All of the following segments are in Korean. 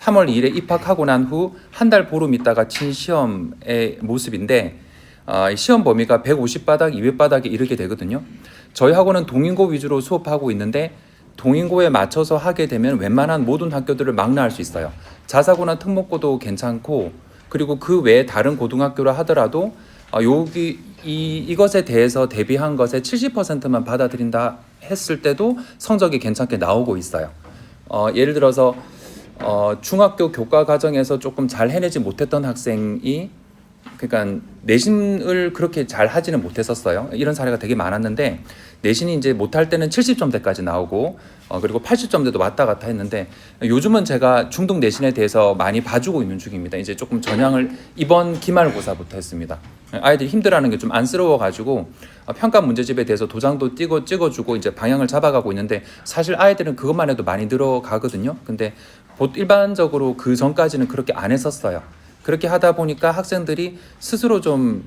3월 2일에 입학하고 난 후 한 달 보름 있다가 친 시험의 모습인데 시험 범위가 150바닥, 200바닥에 이르게 되거든요. 저희 학원은 동인고 위주로 수업하고 있는데 동인고에 맞춰서 하게 되면 웬만한 모든 학교들을 망라할 수 있어요. 자사고나 특목고도 괜찮고 그리고 그 외에 다른 고등학교를 하더라도 이것에 대해서 대비한 것에 70%만 받아들인다 했을 때도 성적이 괜찮게 나오고 있어요. 예를 들어서 중학교 교과 과정에서 조금 잘 해내지 못했던 학생이 그러니까 내신을 그렇게 잘 하지는 못했었어요. 이런 사례가 되게 많았는데 내신이 이제 못할 때는 70점대까지 나오고 그리고 80점대도 왔다 갔다 했는데 요즘은 제가 중등 내신에 대해서 많이 봐주고 있는 중입니다. 이제 조금 전향을 이번 기말고사부터 했습니다. 아이들이 힘들어하는 게 좀 안쓰러워가지고 평가 문제집에 대해서 도장도 찍어주고 이제 방향을 잡아가고 있는데 사실 아이들은 그것만 해도 많이 늘어가거든요. 근데 일반적으로 그 전까지는 그렇게 안 했었어요. 그렇게 하다 보니까 학생들이 스스로 좀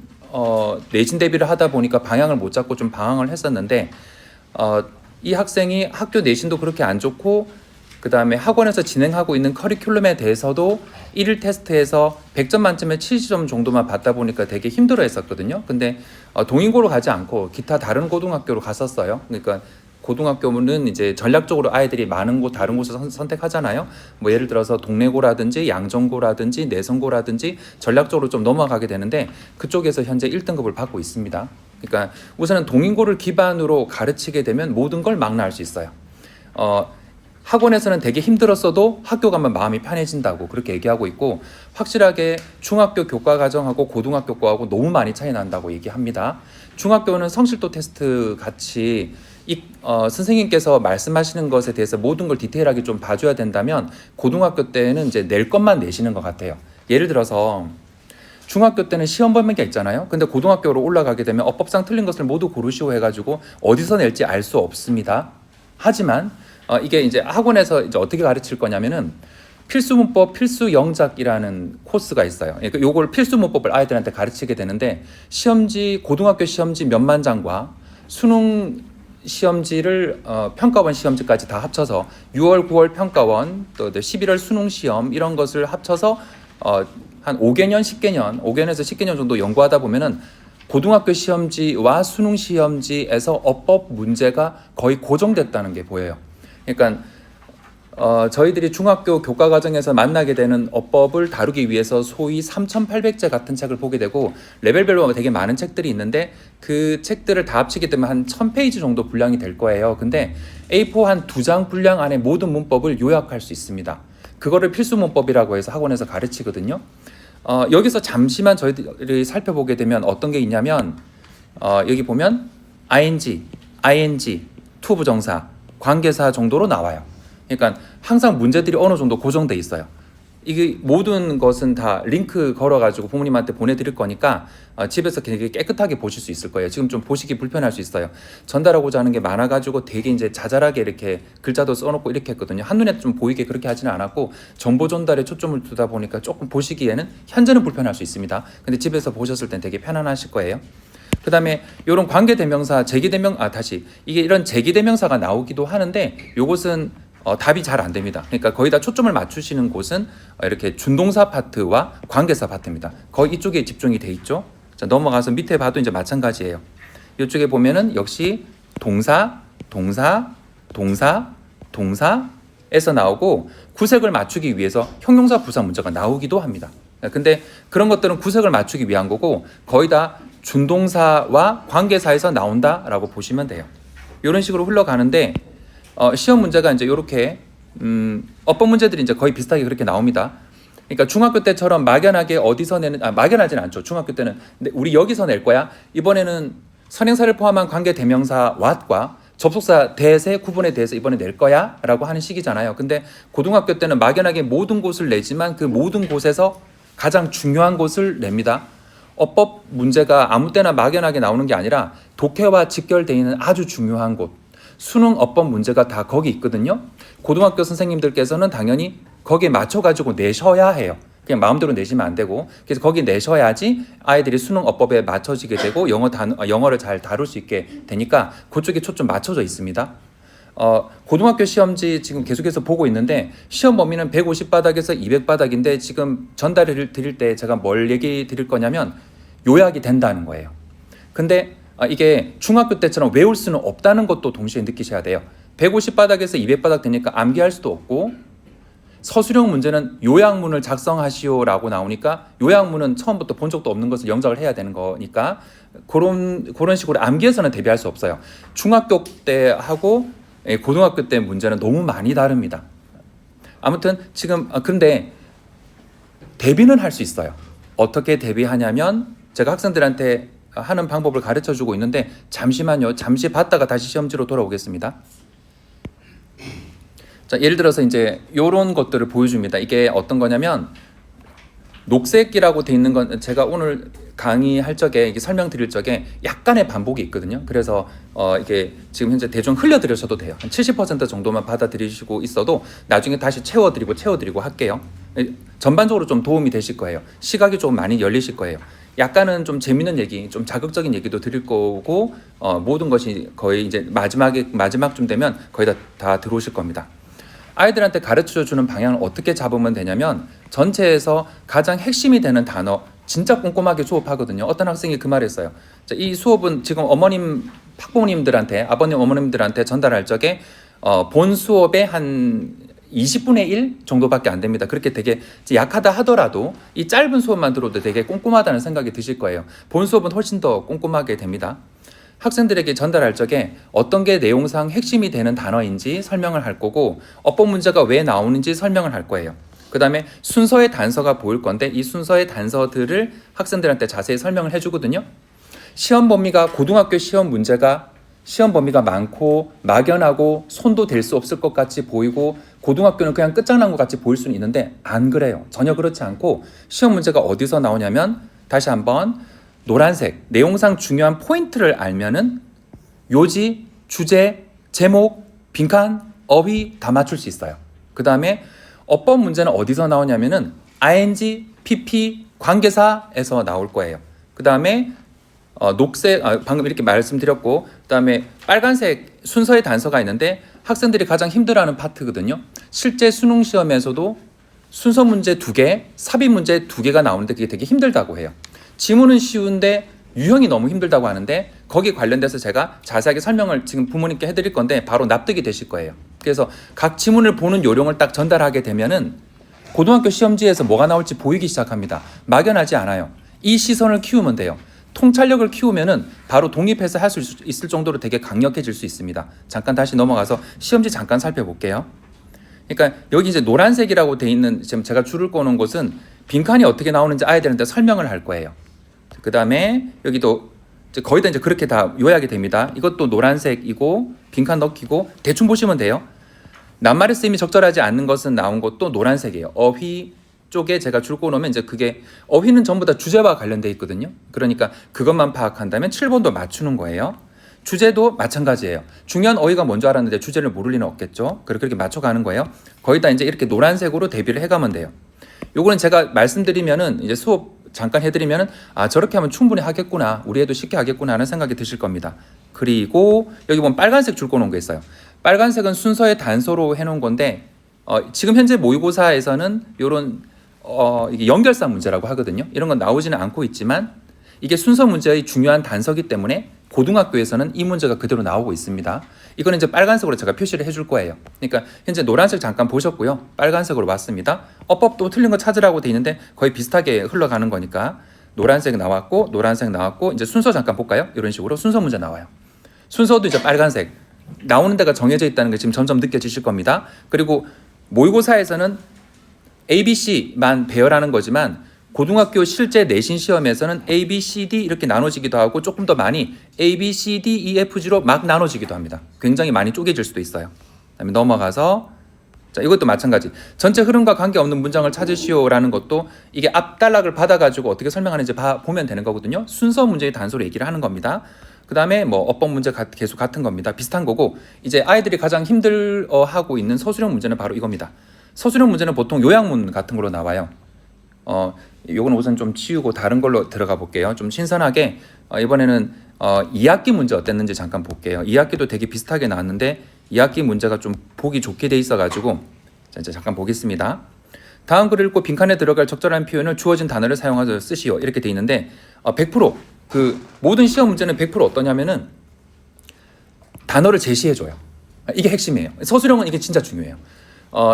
내신 대비를 하다 보니까 방향을 못 잡고 좀 방황을 했었는데 이 학생이 학교 내신도 그렇게 안 좋고 그 다음에 학원에서 진행하고 있는 커리큘럼에 대해서도 1일 테스트에서 100점 만점에 70점 정도만 받다 보니까 되게 힘들어 했었거든요. 근데 동인고로 가지 않고 기타 다른 고등학교로 갔었어요. 그러니까 고등학교는 이제 전략적으로 아이들이 많은 곳 다른 곳을 선택하잖아요. 뭐 예를 들어서 동래고라든지 양정고라든지 내성고라든지 전략적으로 좀 넘어가게 되는데 그쪽에서 현재 1등급을 받고 있습니다. 그러니까 우선은 동인고를 기반으로 가르치게 되면 모든 걸 망라할 수 있어요. 학원에서는 되게 힘들었어도 학교 가면 마음이 편해진다고 그렇게 얘기하고 있고 확실하게 중학교 교과 과정하고 고등학교 거하고 너무 많이 차이 난다고 얘기합니다. 중학교는 성실도 테스트 같이 선생님께서 말씀하시는 것에 대해서 모든 걸 디테일하게 좀 봐줘야 된다면 고등학교 때는 이제 낼 것만 내시는 것 같아요. 예를 들어서 중학교 때는 시험 범위가 있잖아요. 근데 고등학교로 올라가게 되면 어법상 틀린 것을 모두 고르시오 해가지고 어디서 낼지 알 수 없습니다. 하지만 이게 이제 학원에서 이제 어떻게 가르칠 거냐면은 필수 문법, 필수 영작이라는 코스가 있어요. 그러니까 요걸 필수 문법을 아이들한테 가르치게 되는데 시험지 고등학교 시험지 몇만 장과 수능 시험지를 평가원 시험지까지 다 합쳐서 6월, 9월 평가원, 또 11월 수능 시험 이런 것을 합쳐서 한 5개년, 10개년, 5개년에서 10개년 정도 연구하다 보면은 고등학교 시험지와 수능 시험지에서 어법 문제가 거의 고정됐다는 게 보여요. 그러니까 저희들이 중학교 교과 과정에서 만나게 되는 어법을 다루기 위해서 소위 3,800제 같은 책을 보게 되고 레벨별로 되게 많은 책들이 있는데 그 책들을 다 합치게 되면 한 1,000페이지 정도 분량이 될 거예요. 근데 A4 한 2장 분량 안에 모든 문법을 요약할 수 있습니다. 그거를 필수 문법이라고 해서 학원에서 가르치거든요. 여기서 잠시만 저희들이 살펴보게 되면 어떤 게 있냐면 여기 보면 ing, to 부정사, 관계사 정도로 나와요. 그러니까 항상 문제들이 어느 정도 고정돼 있어요. 이게 모든 것은 다 링크 걸어가지고 부모님한테 보내드릴 거니까 집에서 되게 깨끗하게 보실 수 있을 거예요. 지금 좀 보시기 불편할 수 있어요. 전달하고자 하는 게 많아가지고 되게 이제 자잘하게 이렇게 글자도 써놓고 이렇게 했거든요. 한눈에 좀 보이게 그렇게 하지는 않았고 정보 전달에 초점을 두다 보니까 조금 보시기에는 현재는 불편할 수 있습니다. 근데 집에서 보셨을 땐 되게 편안하실 거예요. 그 다음에 이런 관계대명사, 이게 이런 제기대명사가 나오기도 하는데 요것은 답이 잘 안 됩니다. 그러니까 거의 다 초점을 맞추시는 곳은 이렇게 준동사 파트와 관계사 파트입니다. 거의 이쪽에 집중이 돼 있죠. 자, 넘어가서 밑에 봐도 이제 마찬가지예요. 이쪽에 보면은 역시 동사, 동사에서 나오고 구색을 맞추기 위해서 형용사 부사 문제가 나오기도 합니다. 근데 그런 것들은 구색을 맞추기 위한 거고 거의 다 준동사와 관계사에서 나온다라고 보시면 돼요. 이런 식으로 흘러가는데 시험 문제가 이제 이렇게 어법 문제들이 이제 거의 비슷하게 그렇게 나옵니다. 그러니까 중학교 때처럼 막연하게 어디서 내는 막연하지는 않죠. 중학교 때는 근데 우리 여기서 낼 거야. 이번에는 선행사를 포함한 관계 대명사 what과 접속사 that의 구분에 대해서 이번에 낼 거야 라고 하는 식이잖아요. 근데 고등학교 때는 막연하게 모든 곳을 내지만 그 모든 곳에서 가장 중요한 곳을 냅니다. 어법 문제가 아무 때나 막연하게 나오는 게 아니라 독해와 직결되어 있는 아주 중요한 곳, 수능 어법 문제가 다 거기 있거든요. 고등학교 선생님들께서는 당연히 거기에 맞춰가지고 내셔야 해요. 그냥 마음대로 내시면 안 되고 그래서 거기 내셔야지 아이들이 수능 어법에 맞춰지게 되고 영어를 잘 다룰 수 있게 되니까 그쪽에 초점 맞춰져 있습니다. 고등학교 시험지 지금 계속해서 보고 있는데 시험 범위는 150바닥에서 200바닥인데 지금 전달을 드릴 때 제가 뭘 얘기 드릴 거냐면 요약이 된다는 거예요. 근데 이게 중학교 때처럼 외울 수는 없다는 것도 동시에 느끼셔야 돼요. 150바닥에서 200바닥 되니까 암기할 수도 없고 서술형 문제는 요약문을 작성하시오라고 나오니까 요약문은 처음부터 본 적도 없는 것을 영작을 해야 되는 거니까 그런 식으로 암기해서는 대비할 수 없어요. 중학교 때하고 고등학교 때 문제는 너무 많이 다릅니다. 아무튼 지금 근데 대비는 할 수 있어요. 어떻게 대비하냐면 제가 학생들한테 하는 방법을 가르쳐 주고 있는데 잠시만요. 잠시 봤다가 다시 시험지로 돌아오겠습니다. 자, 예를 들어서 이제 이런 것들을 보여줍니다. 이게 어떤 거냐면 녹색이라고 돼 있는 건 제가 오늘 강의할 적에 이게 설명드릴 적에 약간의 반복이 있거든요. 그래서 이게 지금 현재 대충 흘려드리셔도 돼요. 한 70% 정도만 받아들이시고 있어도 나중에 다시 채워드리고 할게요. 전반적으로 좀 도움이 되실 거예요. 시각이 좀 많이 열리실 거예요. 약간은 좀 재밌는 얘기, 좀 자극적인 얘기도 드릴 거고 모든 것이 거의 이제 마지막쯤 되면 거의 다 들어오실 겁니다. 아이들한테 가르쳐주는 방향을 어떻게 잡으면 되냐면 전체에서 가장 핵심이 되는 단어 진짜 꼼꼼하게 수업하거든요. 어떤 학생이 그 말했어요. 이 수업은 지금 학부모님들한테 아버님 어머님들한테 전달할 적에 본 수업의 한 20분의 1 정도밖에 안 됩니다. 그렇게 되게 약하다 하더라도 이 짧은 수업만 들어도 되게 꼼꼼하다는 생각이 드실 거예요. 본 수업은 훨씬 더 꼼꼼하게 됩니다. 학생들에게 전달할 적에 어떤 게 내용상 핵심이 되는 단어인지 설명을 할 거고 어법 문제가 왜 나오는지 설명을 할 거예요. 그 다음에 순서의 단서가 보일 건데 이 순서의 단서들을 학생들한테 자세히 설명을 해주거든요. 시험 범위가 고등학교 시험 문제가 시험 범위가 많고 막연하고 손도 댈 수 없을 것 같이 보이고 고등학교는 그냥 끝장난 것 같이 보일 수는 있는데 안 그래요. 전혀 그렇지 않고 시험 문제가 어디서 나오냐면 다시 한번 노란색 내용상 중요한 포인트를 알면은 요지, 주제, 제목, 빈칸, 어휘 다 맞출 수 있어요. 그 다음에 어법 문제는 어디서 나오냐면은 ing, pp, 관계사에서 나올 거예요. 그 다음에 녹색 방금 이렇게 말씀드렸고 그 다음에 빨간색 순서의 단서가 있는데 학생들이 가장 힘들어하는 파트거든요. 실제 수능 시험에서도 순서 문제 2개, 삽입 문제 2개가 나오는데 그게 되게 힘들다고 해요. 지문은 쉬운데 유형이 너무 힘들다고 하는데 거기에 관련돼서 제가 자세하게 설명을 지금 부모님께 해드릴 건데 바로 납득이 되실 거예요. 그래서 각 지문을 보는 요령을 딱 전달하게 되면은 고등학교 시험지에서 뭐가 나올지 보이기 시작합니다. 막연하지 않아요. 이 시선을 키우면 돼요. 통찰력을 키우면은 바로 독립해서 할 수 있을 정도로 되게 강력해질 수 있습니다. 잠깐 다시 넘어가서 시험지 잠깐 살펴볼게요. 그러니까 여기 이제 노란색이라고 돼 있는 지금 제가 줄을 꺼놓은 곳은 빈칸이 어떻게 나오는지 아이들한테 설명을 할 거예요. 그 다음에 여기도 거의 다 이제 그렇게 다 요약이 됩니다. 이것도 노란색이고 빈칸 넣기고 대충 보시면 돼요. 낱말의 쓰임이 적절하지 않는 것은 나온 것도 노란색이에요. 어휘 쪽에 제가 줄 꺼놓으면 이제 그게 어휘는 전부 다 주제와 관련돼 있거든요. 그러니까 그것만 파악한다면 7번도 맞추는 거예요. 주제도 마찬가지예요. 중요한 어휘가 뭔지 알았는데 주제를 모를 리는 없겠죠. 그렇게 맞춰가는 거예요. 거의 다 이제 이렇게 노란색으로 대비를 해가면 돼요. 요거는 제가 말씀드리면은 이제 수업 잠깐 해드리면은 저렇게 하면 충분히 하겠구나, 우리 애도 쉽게 하겠구나 하는 생각이 드실 겁니다. 그리고 여기 보면 빨간색 줄 꺼놓은 거 있어요. 빨간색은 순서의 단서로 해놓은 건데 지금 현재 모의고사에서는 요런 이게 연결사 문제라고 하거든요. 이런 건 나오지는 않고 있지만 이게 순서 문제의 중요한 단서기 때문에 고등학교에서는 이 문제가 그대로 나오고 있습니다. 이거는 이제 빨간색으로 제가 표시를 해줄 거예요. 그러니까 현재 노란색 잠깐 보셨고요. 빨간색으로 왔습니다. 어법도 틀린 거 찾으라고 돼 있는데 거의 비슷하게 흘러가는 거니까 노란색 나왔고 노란색 나왔고 이제 순서 잠깐 볼까요? 이런 식으로 순서 문제 나와요. 순서도 이제 빨간색 나오는 데가 정해져 있다는 게 지금 점점 느껴지실 겁니다. 그리고 모의고사에서는 ABC만 배열하는 거지만 고등학교 실제 내신 시험에서는 A, B, C, D 이렇게 나눠지기도 하고 조금 더 많이 A, B, C, D, E, F, G로 막 나눠지기도 합니다. 굉장히 많이 쪼개질 수도 있어요. 그다음에 넘어가서 자 이것도 마찬가지. 전체 흐름과 관계없는 문장을 찾으시오라는 것도 이게 앞단락을 받아가지고 어떻게 설명하는지 보면 되는 거거든요. 순서 문제의 단서로 얘기를 하는 겁니다. 그 다음에 뭐 어법 문제 계속 같은 겁니다. 비슷한 거고 이제 아이들이 가장 힘들어하고 있는 서술형 문제는 바로 이겁니다. 서술형 문제는 보통 요약문 같은 걸로 나와요. 요건 우선 좀 치우고 다른 걸로 들어가 볼게요. 좀 신선하게 이번에는 2학기 문제 어땠는지 잠깐 볼게요. 2학기도 되게 비슷하게 나왔는데 2학기 문제가 좀 보기 좋게 돼 있어가지고 자, 이제 잠깐 보겠습니다. 다음 글을 읽고 빈칸에 들어갈 적절한 표현을 주어진 단어를 사용하여 쓰시오 이렇게 돼 있는데 100%그 모든 시험 문제는 100% 어떠냐면은 단어를 제시해줘요. 이게 핵심이에요. 서술형은 이게 진짜 중요해요.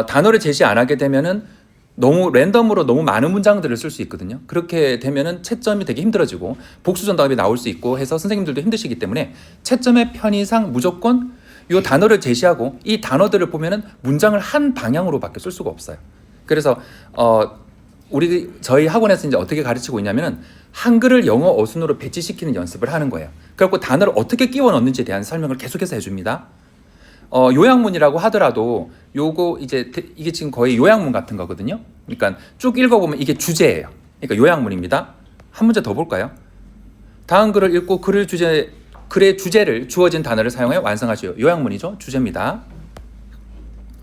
단어를 제시 안 하게 되면은 너무 랜덤으로 너무 많은 문장들을 쓸 수 있거든요. 그렇게 되면은 채점이 되게 힘들어지고 복수전답이 나올 수 있고 해서 선생님들도 힘드시기 때문에 채점의 편의상 무조건 이 단어를 제시하고 이 단어들을 보면은 문장을 한 방향으로밖에 쓸 수가 없어요. 그래서 저희 학원에서 이제 어떻게 가르치고 있냐면은 한글을 영어 어순으로 배치시키는 연습을 하는 거예요. 그래갖고 단어를 어떻게 끼워 넣는지에 대한 설명을 계속해서 해줍니다. 요약문이라고 하더라도 요거 이게 지금 거의 요약문 같은 거거든요. 그러니까 쭉 읽어보면 이게 주제예요. 그러니까 요약문입니다. 한 문제 더 볼까요? 다음 글을 읽고 글의 주제를 주어진 단어를 사용해 완성하시오. 요약문이죠. 주제입니다.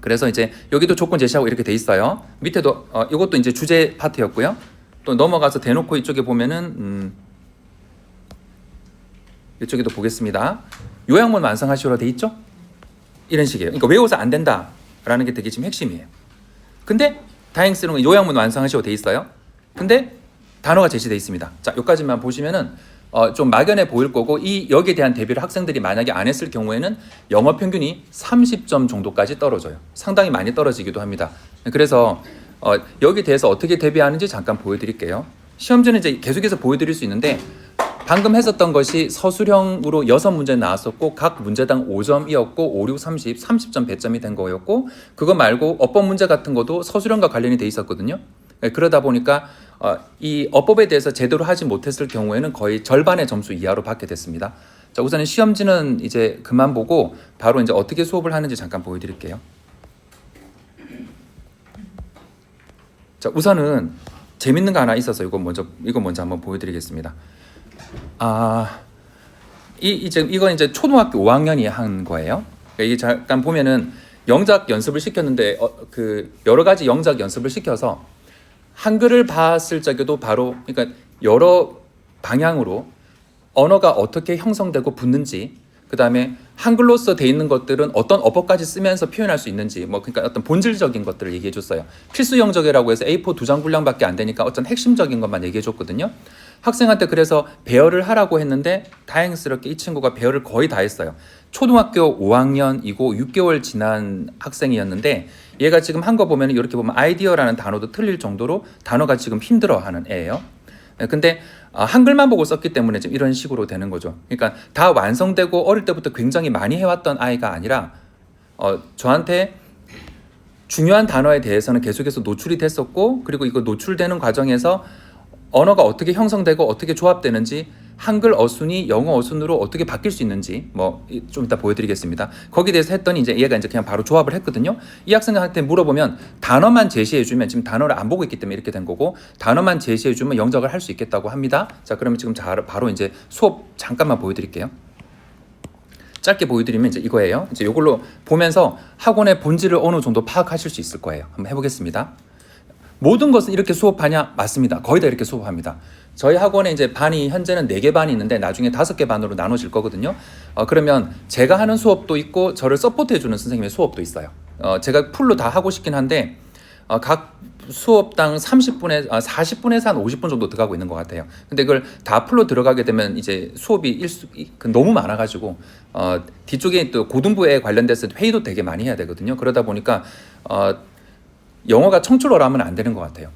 그래서 이제 여기도 조건 제시하고 이렇게 돼 있어요. 밑에도 이것도 이제 주제 파트였고요. 또 넘어가서 대놓고 이쪽에 보면은 이쪽에도 보겠습니다. 요약문 완성하시오로 돼 있죠? 이런 식이에요. 그러니까 외워서 안 된다라는 게 되게 지금 핵심이에요. 근데 다행스러운 건 요약문 완성하시오 돼 있어요. 근데 단어가 제시돼 있습니다. 자, 여기까지만 보시면은 좀 막연해 보일 거고 여기에 대한 대비를 학생들이 만약에 안 했을 경우에는 영어 평균이 30점 정도까지 떨어져요. 상당히 많이 떨어지기도 합니다. 그래서 여기에 대해서 어떻게 대비하는지 잠깐 보여드릴게요. 시험지는 이제 계속해서 보여드릴 수 있는데 방금 했었던 것이 서술형으로 6문제 나왔었고 각 문제당 5점이었고 5, 6, 30점 배점이 된 거였고 그거 말고 어법 문제 같은 것도 서술형과 관련이 돼 있었거든요. 그러다 보니까 이 어법에 대해서 제대로 하지 못했을 경우에는 거의 절반의 점수 이하로 받게 됐습니다. 자, 우선은 시험지는 이제 그만 보고 바로 이제 어떻게 수업을 하는지 잠깐 보여드릴게요. 자, 우선은 재밌는 거 하나 있어서 이거 먼저 한번 보여드리겠습니다. 이건 이제 초등학교 5학년이 한 거예요. 그러니까 이게 잠깐 보면은 영작 연습을 시켰는데 그 여러 가지 영작 연습을 시켜서 한글을 봤을 적에도 바로 그러니까 여러 방향으로 언어가 어떻게 형성되고 붙는지 그다음에 한글로서 돼 있는 것들은 어떤 어법까지 쓰면서 표현할 수 있는지 그러니까 어떤 본질적인 것들을 얘기해 줬어요. 필수 영적이라고 해서 A4 2장 분량밖에 안 되니까 어떤 핵심적인 것만 얘기해 줬거든요. 학생한테 그래서 배열을 하라고 했는데 다행스럽게 이 친구가 배열을 거의 다 했어요. 초등학교 5학년이고 6개월 지난 학생이었는데 얘가 지금 한 거 보면 이렇게 보면 아이디어라는 단어도 틀릴 정도로 단어가 지금 힘들어하는 애예요. 근데 한글만 보고 썼기 때문에 지금 이런 식으로 되는 거죠. 그러니까 다 완성되고 어릴 때부터 굉장히 많이 해왔던 아이가 아니라 저한테 중요한 단어에 대해서는 계속해서 노출이 됐었고 그리고 이거 노출되는 과정에서 언어가 어떻게 형성되고 어떻게 조합되는지 한글 어순이 영어 어순으로 어떻게 바뀔 수 있는지 좀 이따 보여드리겠습니다. 거기에 대해서 했더니 이제 얘가 이제 그냥 바로 조합을 했거든요. 이 학생한테 물어보면 단어만 제시해주면 지금 단어를 안 보고 있기 때문에 이렇게 된 거고 단어만 제시해주면 영작을 할 수 있겠다고 합니다. 자, 그러면 지금 바로 이제 수업 잠깐만 보여드릴게요. 짧게 보여드리면 이제 이거예요. 이제 이걸로 보면서 학원의 본질을 어느 정도 파악하실 수 있을 거예요. 한번 해보겠습니다. 모든 것은 이렇게 수업하냐? 맞습니다. 거의 다 이렇게 수업합니다. 저희 학원에 이제 반이 현재는 4개 반이 있는데 나중에 5개 반으로 나눠질 거거든요. 그러면 제가 하는 수업도 있고 저를 서포트해주는 선생님의 수업도 있어요. 제가 풀로 다 하고 싶긴 한데 각 수업당 40분에서 한 50분 정도 들어가고 있는 것 같아요. 근데 그걸 다 풀로 들어가게 되면 이제 수업이 너무 많아가지고 뒤쪽에 또 고등부에 관련돼서 회의도 되게 많이 해야 되거든요. 그러다 보니까 영어가 청출어라면 안 되는 것 같아요.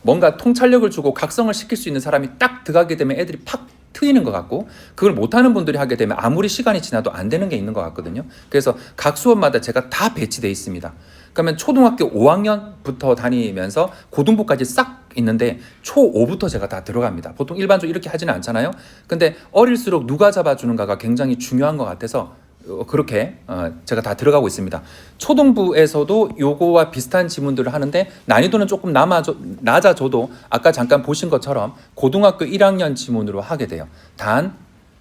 뭔가 통찰력을 주고 각성을 시킬 수 있는 사람이 딱 들어가게 되면 애들이 팍 트이는 것 같고 그걸 못하는 분들이 하게 되면 아무리 시간이 지나도 안 되는 게 있는 것 같거든요. 그래서 각 수업마다 제가 다 배치돼 있습니다. 그러면 초등학교 5학년부터 다니면서 고등부까지 싹 있는데 초5부터 제가 다 들어갑니다. 보통 일반적으로 이렇게 하지는 않잖아요. 근데 어릴수록 누가 잡아주는가가 굉장히 중요한 것 같아서 그렇게 제가 다 들어가고 있습니다. 초등부에서도 요거와 비슷한 지문들을 하는데 난이도는 조금 낮아져도 아까 잠깐 보신 것처럼 고등학교 1학년 지문으로 하게 돼요. 단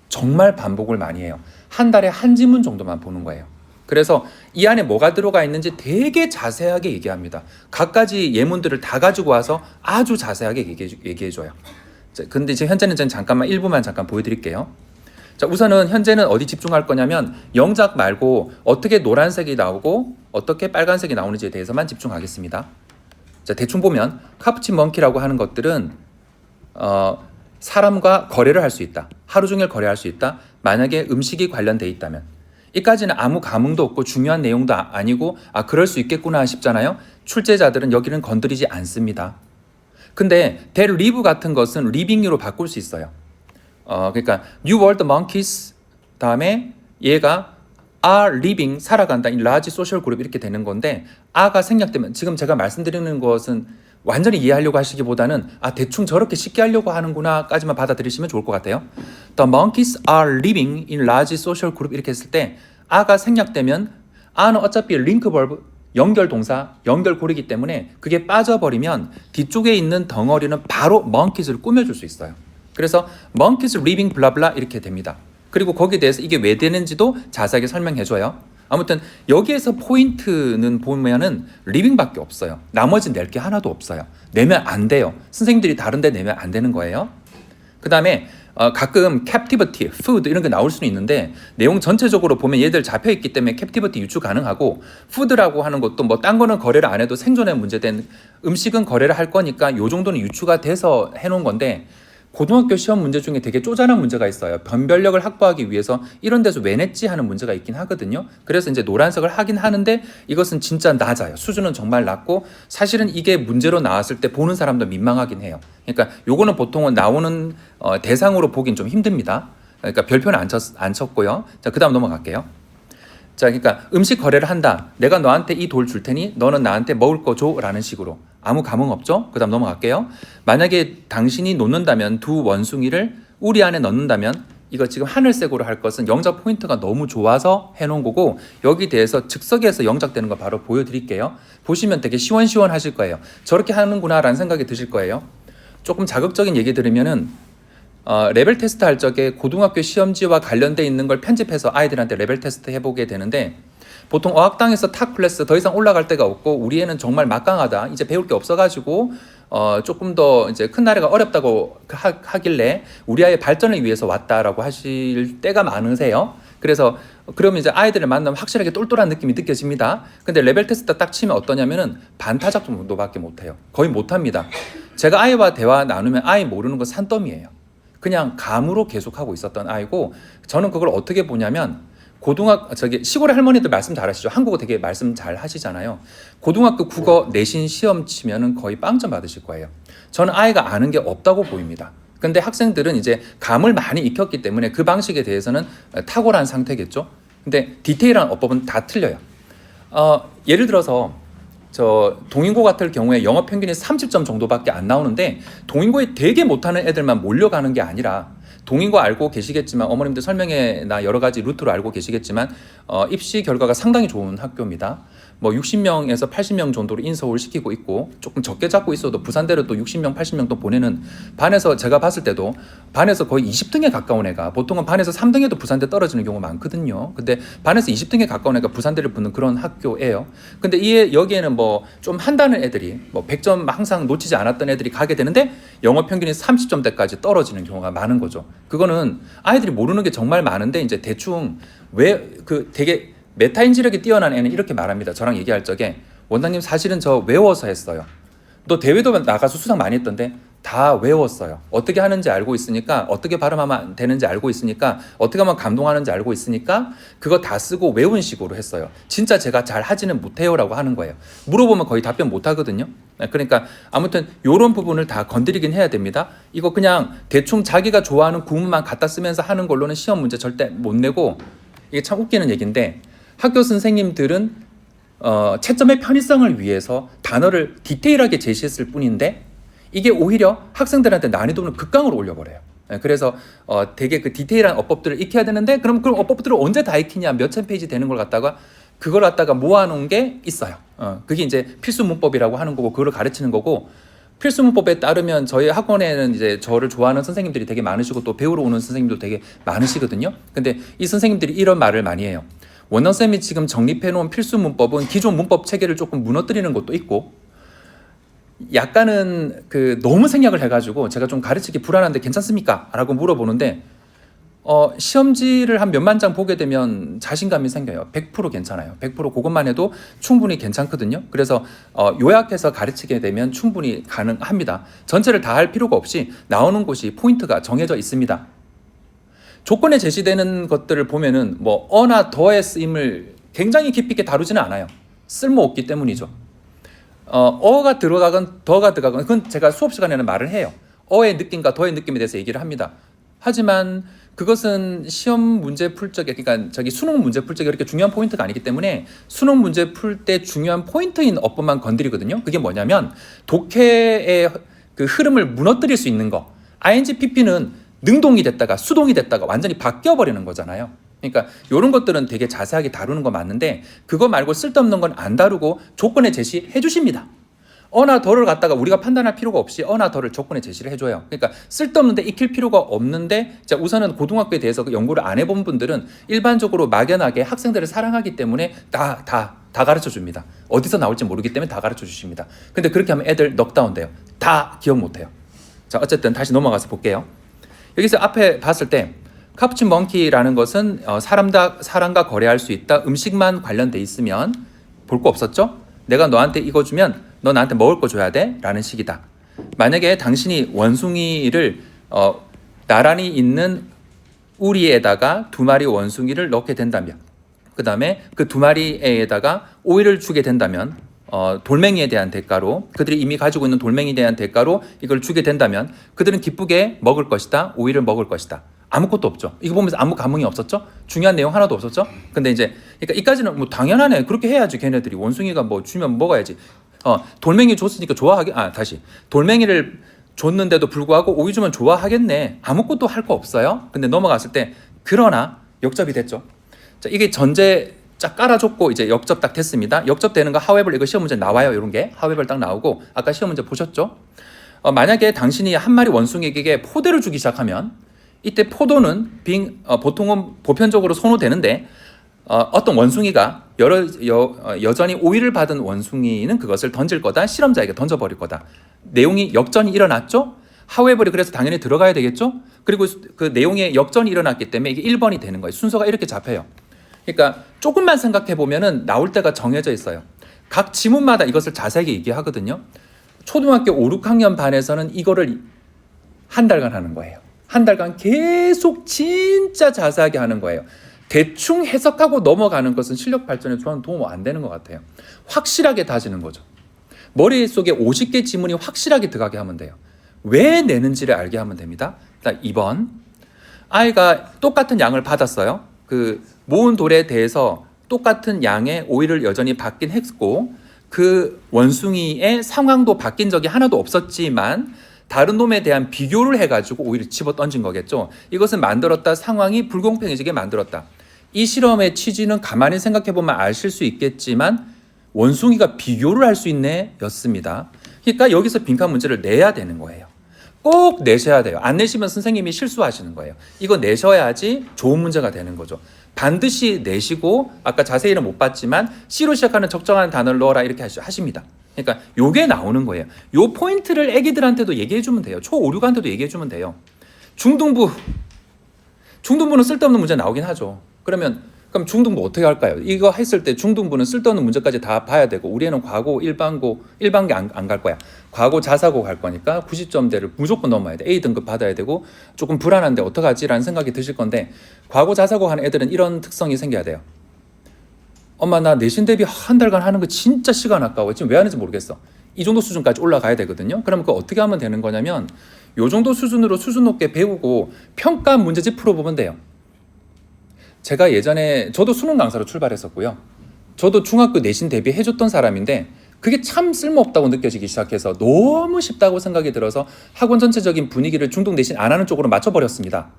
정말 반복을 많이 해요. 한 달에 한 지문 정도만 보는 거예요. 그래서 이 안에 뭐가 들어가 있는지 되게 자세하게 얘기합니다. 각가지 예문들을 다 가지고 와서 아주 자세하게 얘기해줘요. 근데 지금 현재는 저는 잠깐만 일부만 잠깐 보여드릴게요. 자, 우선은 현재는 어디 집중할 거냐면 영작 말고 어떻게 노란색이 나오고 어떻게 빨간색이 나오는지에 대해서만 집중하겠습니다. 자, 대충 보면 카푸친 먼키라고 하는 것들은 사람과 거래를 할 수 있다. 하루 종일 거래할 수 있다. 만약에 음식이 관련돼 있다면. 이까지는 아무 감흥도 없고 중요한 내용도 아니고 그럴 수 있겠구나 싶잖아요. 출제자들은 여기는 건드리지 않습니다. 근데 that live 같은 것은 living으로 바꿀 수 있어요. 그러니까 New World Monkeys 다음에 얘가 are living 살아간다 in large social group 이렇게 되는 건데 아가 생략되면 지금 제가 말씀드리는 것은 완전히 이해하려고 하시기보다는 대충 저렇게 쉽게 하려고 하는구나까지만 받아들이시면 좋을 것 같아요. The monkeys are living in large social group 이렇게 했을 때 아가 생략되면 아는 어차피 링크 벌브 연결 동사, 연결고리이기 때문에 그게 빠져버리면 뒤쪽에 있는 덩어리는 바로 monkeys를 꾸며줄 수 있어요. 그래서 monkeys living 블라블라 이렇게 됩니다. 그리고 거기에 대해서 이게 왜 되는지도 자세하게 설명해줘요. 아무튼 여기에서 포인트는 보면은 living밖에 없어요. 나머지 낼 게 하나도 없어요. 내면 안 돼요. 선생님들이 다른데 내면 안 되는 거예요. 그 다음에 가끔 captivity, food 이런 게 나올 수는 있는데 내용 전체적으로 보면 얘들 잡혀있기 때문에 captivity 유추 가능하고 food라고 하는 것도 뭐 딴 거는 거래를 안 해도 생존에 문제된 음식은 거래를 할 거니까 요 정도는 유추가 돼서 해놓은 건데 고등학교 시험 문제 중에 되게 쪼잔한 문제가 있어요. 변별력을 확보하기 위해서 이런 데서 왜 냈지 하는 문제가 있긴 하거든요. 그래서 이제 노란색을 하긴 하는데 이것은 진짜 낮아요. 수준은 정말 낮고 사실은 이게 문제로 나왔을 때 보는 사람도 민망하긴 해요. 그러니까 요거는 보통은 나오는 대상으로 보긴 좀 힘듭니다. 그러니까 별표는 안 쳤고요. 자, 그 다음 넘어갈게요. 자, 그러니까 음식 거래를 한다. 내가 너한테 이 돌 줄 테니 너는 나한테 먹을 거 줘 라는 식으로. 아무 감흥 없죠? 그 다음 넘어갈게요. 만약에 당신이 놓는다면 두 원숭이를 우리 안에 넣는다면 이거 지금 하늘색으로 할 것은 영작 포인트가 너무 좋아서 해놓은 거고 여기 대해서 즉석에서 영작되는 거 바로 보여드릴게요. 보시면 되게 시원시원하실 거예요. 저렇게 하는구나 라는 생각이 드실 거예요. 조금 자극적인 얘기 들으면은 레벨 테스트 할 적에 고등학교 시험지와 관련돼 있는 걸 편집해서 아이들한테 레벨 테스트 해보게 되는데 보통 어학당에서 탑 클래스 더 이상 올라갈 데가 없고 우리 애는 정말 막강하다 이제 배울 게 없어가지고 조금 더 이제 큰 나라가 어렵다고 하길래 우리 아이의 발전을 위해서 왔다라고 하실 때가 많으세요. 그래서 그러면 이제 아이들을 만나면 확실하게 똘똘한 느낌이 느껴집니다. 근데 레벨 테스트 딱 치면 어떠냐면은 반타작 정도밖에 못해요. 거의 못합니다. 제가 아이와 대화 나누면 아이 모르는 거 산더미예요. 그냥 감으로 계속하고 있었던 아이고 저는 그걸 어떻게 보냐면 시골의 할머니들 말씀 잘하시죠. 한국어 되게 말씀 잘 하시잖아요. 고등학교 국어 내신 시험 치면은 거의 빵점 받으실 거예요. 저는 아이가 아는 게 없다고 보입니다. 근데 학생들은 이제 감을 많이 익혔기 때문에 그 방식에 대해서는 탁월한 상태겠죠. 근데 디테일한 어법은 다 틀려요. 예를 들어서 저 동인고 같은 경우에 영어 평균이 30점 정도밖에 안 나오는데 동인고에 되게 못하는 애들만 몰려가는 게 아니라 동인고 알고 계시겠지만 어머님들 설명회나 여러 가지 루트로 알고 계시겠지만 입시 결과가 상당히 좋은 학교입니다. 뭐 60명에서 80명 정도로 인서울 시키고 있고 조금 적게 잡고 있어도 부산대로 또 60명, 80명 또 보내는 반에서 제가 봤을 때도 반에서 거의 20등에 가까운 애가 보통은 반에서 3등에도 부산대 떨어지는 경우가 많거든요. 근데 반에서 20등에 가까운 애가 부산대를 붙는 그런 학교예요. 근데 여기에는 뭐 좀 한다는 애들이 뭐 100점 항상 놓치지 않았던 애들이 가게 되는데 영어 평균이 30점대까지 떨어지는 경우가 많은 거죠. 그거는 아이들이 모르는 게 정말 많은데 이제 대충 왜 되게 메타인지력이 뛰어난 애는 이렇게 말합니다. 저랑 얘기할 적에 원장님 사실은 저 외워서 했어요. 너 대회도 나가서 수상 많이 했던데 다 외웠어요. 어떻게 하는지 알고 있으니까 어떻게 발음하면 되는지 알고 있으니까 어떻게 하면 감동하는지 알고 있으니까 그거 다 쓰고 외운 식으로 했어요. 진짜 제가 잘 하지는 못해요 라고 하는 거예요. 물어보면 거의 답변 못 하거든요. 그러니까 아무튼 이런 부분을 다 건드리긴 해야 됩니다. 이거 그냥 대충 자기가 좋아하는 구문만 갖다 쓰면서 하는 걸로는 시험 문제 절대 못 내고 이게 참 웃기는 얘기인데 학교 선생님들은 채점의 편의성을 위해서 단어를 디테일하게 제시했을 뿐인데 이게 오히려 학생들한테 난이도를 극강으로 올려버려요. 그래서 되게 그 디테일한 어법들을 익혀야 되는데 그럼 어법들을 언제 다 익히냐 몇천 페이지 되는 걸 갖다가 그걸 갖다가 모아놓은 게 있어요. 그게 이제 필수 문법이라고 하는 거고 그걸 가르치는 거고 필수 문법에 따르면 저희 학원에는 이제 저를 좋아하는 선생님들이 되게 많으시고 또 배우러 오는 선생님도 되게 많으시거든요. 근데 이 선생님들이 이런 말을 많이 해요. 원장쌤이 지금 정립해놓은 필수 문법은 기존 문법 체계를 조금 무너뜨리는 것도 있고 약간은 너무 생략을 해가지고 제가 좀 가르치기 불안한데 괜찮습니까? 라고 물어보는데 시험지를 한 몇만 장 보게 되면 자신감이 생겨요. 100% 괜찮아요. 100% 그것만 해도 충분히 괜찮거든요. 그래서 요약해서 가르치게 되면 충분히 가능합니다. 전체를 다 할 필요가 없이 나오는 곳이 포인트가 정해져 있습니다. 조건에 제시되는 것들을 보면은 뭐 어나 더의 쓰임을 굉장히 깊이 있게 다루지는 않아요. 쓸모없기 때문이죠. 어가 들어가건 더가 들어가건 그건 제가 수업 시간에는 말을 해요. 어의 느낌과 더의 느낌에 대해서 얘기를 합니다. 하지만 그것은 시험 문제 풀 적에, 그러니까 수능 문제 풀 적에 그렇게 중요한 포인트가 아니기 때문에 수능 문제 풀 때 중요한 포인트인 어법만 건드리거든요. 그게 뭐냐면 독해의 그 흐름을 무너뜨릴 수 있는 거. ing pp는 능동이 됐다가 수동이 됐다가 완전히 바뀌어 버리는 거잖아요. 그러니까 이런 것들은 되게 자세하게 다루는 거 맞는데 그거 말고 쓸데없는 건 안 다루고 조건에 제시해 주십니다. 어나 더를 갖다가 우리가 판단할 필요가 없이 어나 더를 조건에 제시를 해줘요. 그러니까 쓸데없는데 익힐 필요가 없는데, 자, 우선은 고등학교에 대해서 연구를 안 해본 분들은 일반적으로 막연하게 학생들을 사랑하기 때문에 다 가르쳐 줍니다. 어디서 나올지 모르기 때문에 다 가르쳐 주십니다. 근데 그렇게 하면 애들 넉다운 돼요. 다 기억 못 해요. 자, 어쨌든 다시 넘어가서 볼게요. 여기서 앞에 봤을 때 카푸친 멍키라는 것은 사람과 거래할 수 있다. 음식만 관련돼 있으면 볼 거 없었죠? 내가 너한테 이거 주면 너 나한테 먹을 거 줘야 돼? 라는 식이다. 만약에 당신이 원숭이를 나란히 있는 우리에다가 2마리 원숭이를 넣게 된다면, 그 다음에 그 2마리에다가 오이를 주게 된다면, 돌멩이에 대한 대가로, 그들이 이미 가지고 있는 돌멩이에 대한 대가로 이걸 주게 된다면 그들은 기쁘게 먹을 것이다. 오이를 먹을 것이다. 아무것도 없죠. 이거 보면서 아무 감흥이 없었죠? 중요한 내용 하나도 없었죠? 근데 이제 그러니까 이까지는 뭐 당연하네. 그렇게 해야지. 걔네들이 원숭이가 뭐 주면 먹어야지. 돌멩이 줬으니까 다시 돌멩이를 줬는데도 불구하고 오이 주면 좋아하겠네. 아무것도 할 거 없어요. 근데 넘어갔을 때 그러나 역접이 됐죠. 자, 이게 전제 쫙 깔아줬고 이제 역접 딱 됐습니다. 역접되는 거 however, 이거 시험 문제 나와요. 이런 게 however 딱 나오고, 아까 시험 문제 보셨죠? 만약에 당신이 한 마리 원숭이에게 포대를 주기 시작하면 이때 포도는 보통은 보편적으로 선호되는데, 어떤 원숭이가 여전히 오이를 받은 원숭이는 그것을 던질 거다. 실험자에게 던져버릴 거다. 내용이 역전이 일어났죠? however이 그래서 당연히 들어가야 되겠죠? 그리고 그 내용에 역전이 일어났기 때문에 이게 1번이 되는 거예요. 순서가 이렇게 잡혀요. 그러니까 조금만 생각해 보면은 나올 때가 정해져 있어요. 각 지문마다 이것을 자세하게 얘기하거든요. 초등학교 5, 6학년 반에서는 이거를 한 달간 하는 거예요. 한 달간 계속 진짜 자세하게 하는 거예요. 대충 해석하고 넘어가는 것은 실력 발전에 저는 도움 안 되는 것 같아요. 확실하게 다지는 거죠. 머릿속에 50개 지문이 확실하게 들어가게 하면 돼요. 왜 내는지를 알게 하면 됩니다. 2번. 아이가 똑같은 양을 받았어요. 그 모은 돌에 대해서 똑같은 양의 오이를 여전히 받긴 했고, 그 원숭이의 상황도 바뀐 적이 하나도 없었지만 다른 놈에 대한 비교를 해가지고 오이를 집어 던진 거겠죠. 이것은 만들었다. 상황이 불공평해지게 만들었다. 이 실험의 취지는 가만히 생각해보면 아실 수 있겠지만 원숭이가 비교를 할 수 있네 였습니다. 그러니까 여기서 빈칸 문제를 내야 되는 거예요. 꼭 내셔야 돼요. 안 내시면 선생님이 실수하시는 거예요. 이거 내셔야지 좋은 문제가 되는 거죠. 반드시 내시고, 아까 자세히는 못 봤지만 C로 시작하는 적정한 단어를 넣어라 이렇게 하십니다. 그러니까 요게 나오는 거예요. 요 포인트를 애기들한테도 얘기해 주면 돼요. 초 5, 6한테도 얘기해 주면 돼요. 중등부는 쓸데없는 문제 나오긴 하죠. 그럼 중등부 어떻게 할까요? 이거 했을 때 중등부는 쓸데없는 문제까지 다 봐야 되고, 우리 애는 과고, 일반계 안 갈 거야. 과고, 자사고 갈 거니까 90점대를 무조건 넘어야 돼. A등급 받아야 되고, 조금 불안한데 어떡하지? 라는 생각이 드실 건데, 과고, 자사고 하는 애들은 이런 특성이 생겨야 돼요. 엄마, 나 내신 대비 한 달간 하는 거 진짜 시간 아까워. 지금 왜 하는지 모르겠어. 이 정도 수준까지 올라가야 되거든요. 그러면 그거 어떻게 하면 되는 거냐면, 요 정도 수준으로 수준 높게 배우고 평가 문제집 풀어보면 돼요. 제가 예전에 저도 수능 강사로 출발했었고요. 저도 중학교 내신 대비해줬던 사람인데 그게 참 쓸모없다고 느껴지기 시작해서 너무 쉽다고 생각이 들어서 학원 전체적인 분위기를 중등 내신 안 하는 쪽으로 맞춰버렸습니다.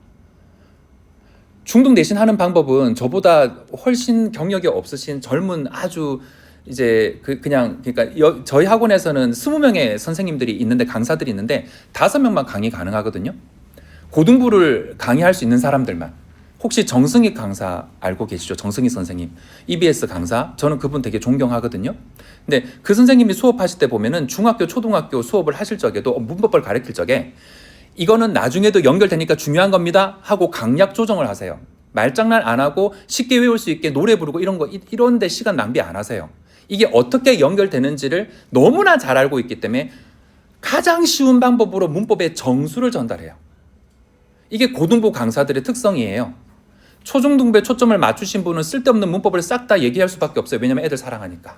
중등 내신 하는 방법은 저보다 훨씬 경력이 없으신 젊은 아주 이제 그러니까 저희 학원에서는 20명의 선생님들이 있는데, 강사들이 있는데 5명만 강의 가능하거든요. 고등부를 강의할 수 있는 사람들만. 혹시 정승익 강사 알고 계시죠? 정승익 선생님, EBS 강사. 저는 그분 되게 존경하거든요. 근데 그 선생님이 수업하실 때 보면은 중학교, 초등학교 수업을 하실 적에도 문법을 가르칠 적에 이거는 나중에도 연결되니까 중요한 겁니다 하고 강약 조정을 하세요. 말장난 안 하고 쉽게 외울 수 있게 노래 부르고 이런 데 시간 낭비 안 하세요. 이게 어떻게 연결되는지를 너무나 잘 알고 있기 때문에 가장 쉬운 방법으로 문법의 정수를 전달해요. 이게 고등부 강사들의 특성이에요. 초중등부에 초점을 맞추신 분은 쓸데없는 문법을 싹 다 얘기할 수밖에 없어요. 왜냐면 애들 사랑하니까.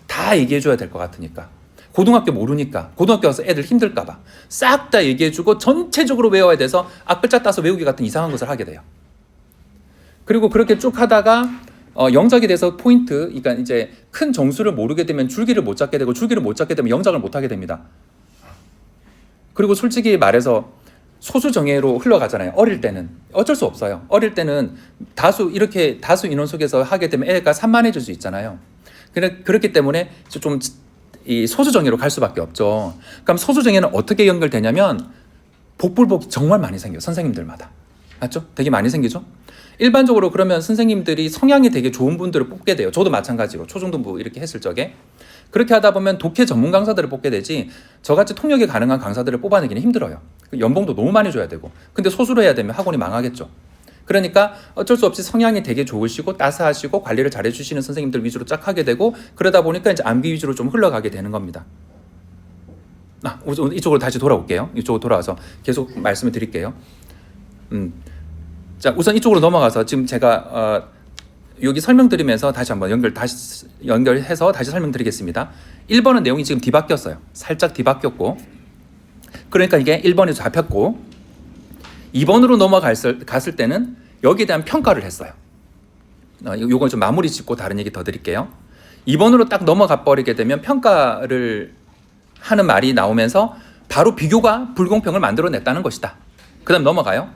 다 얘기해줘야 될 것 같으니까. 고등학교 모르니까. 고등학교 가서 애들 힘들까 봐. 싹 다 얘기해주고 전체적으로 외워야 돼서 앞글자 따서 외우기 같은 이상한 것을 하게 돼요. 그리고 그렇게 쭉 하다가 영작에 대해서 포인트, 그러니까 이제 큰 정수를 모르게 되면 줄기를 못 잡게 되고 줄기를 못 잡게 되면 영작을 못 하게 됩니다. 그리고 솔직히 말해서 소수 정예로 흘러가잖아요. 어릴 때는 어쩔 수 없어요. 어릴 때는 다수 인원 속에서 하게 되면 애가 산만해질 수 있잖아요. 그렇기 때문에 좀 이 소수 정예로 갈 수밖에 없죠. 그럼 소수 정예는 어떻게 연결되냐면 복불복이 정말 많이 생겨요. 선생님들마다. 맞죠? 되게 많이 생기죠? 일반적으로 그러면 선생님들이 성향이 되게 좋은 분들을 뽑게 돼요. 저도 마찬가지로 초중등부 이렇게 했을 적에. 그렇게 하다 보면 독해 전문 강사들을 뽑게 되지 저같이 통역이 가능한 강사들을 뽑아내기는 힘들어요. 연봉도 너무 많이 줘야 되고. 근데 소수로 해야 되면 학원이 망하겠죠. 그러니까 어쩔 수 없이 성향이 되게 좋으시고 따스하시고 관리를 잘해주시는 선생님들 위주로 쫙 하게 되고 그러다 보니까 이제 암기 위주로 좀 흘러가게 되는 겁니다. 이쪽으로 다시 돌아올게요. 이쪽으로 돌아와서 계속 말씀을 드릴게요. 자, 우선 이쪽으로 넘어가서 지금 제가 여기 설명드리면서 다시 한번 연결해서 다시 설명드리겠습니다. 1번은 내용이 지금 뒤바뀌었어요. 살짝 뒤바뀌었고 그러니까 이게 1번에서 잡혔고 2번으로 넘어갔을 때는 여기에 대한 평가를 했어요. 요건 좀 마무리 짓고 다른 얘기 더 드릴게요. 2번으로 딱 넘어가 버리게 되면 평가를 하는 말이 나오면서 바로 비교가 불공평을 만들어냈다는 것이다. 그 다음 넘어가요.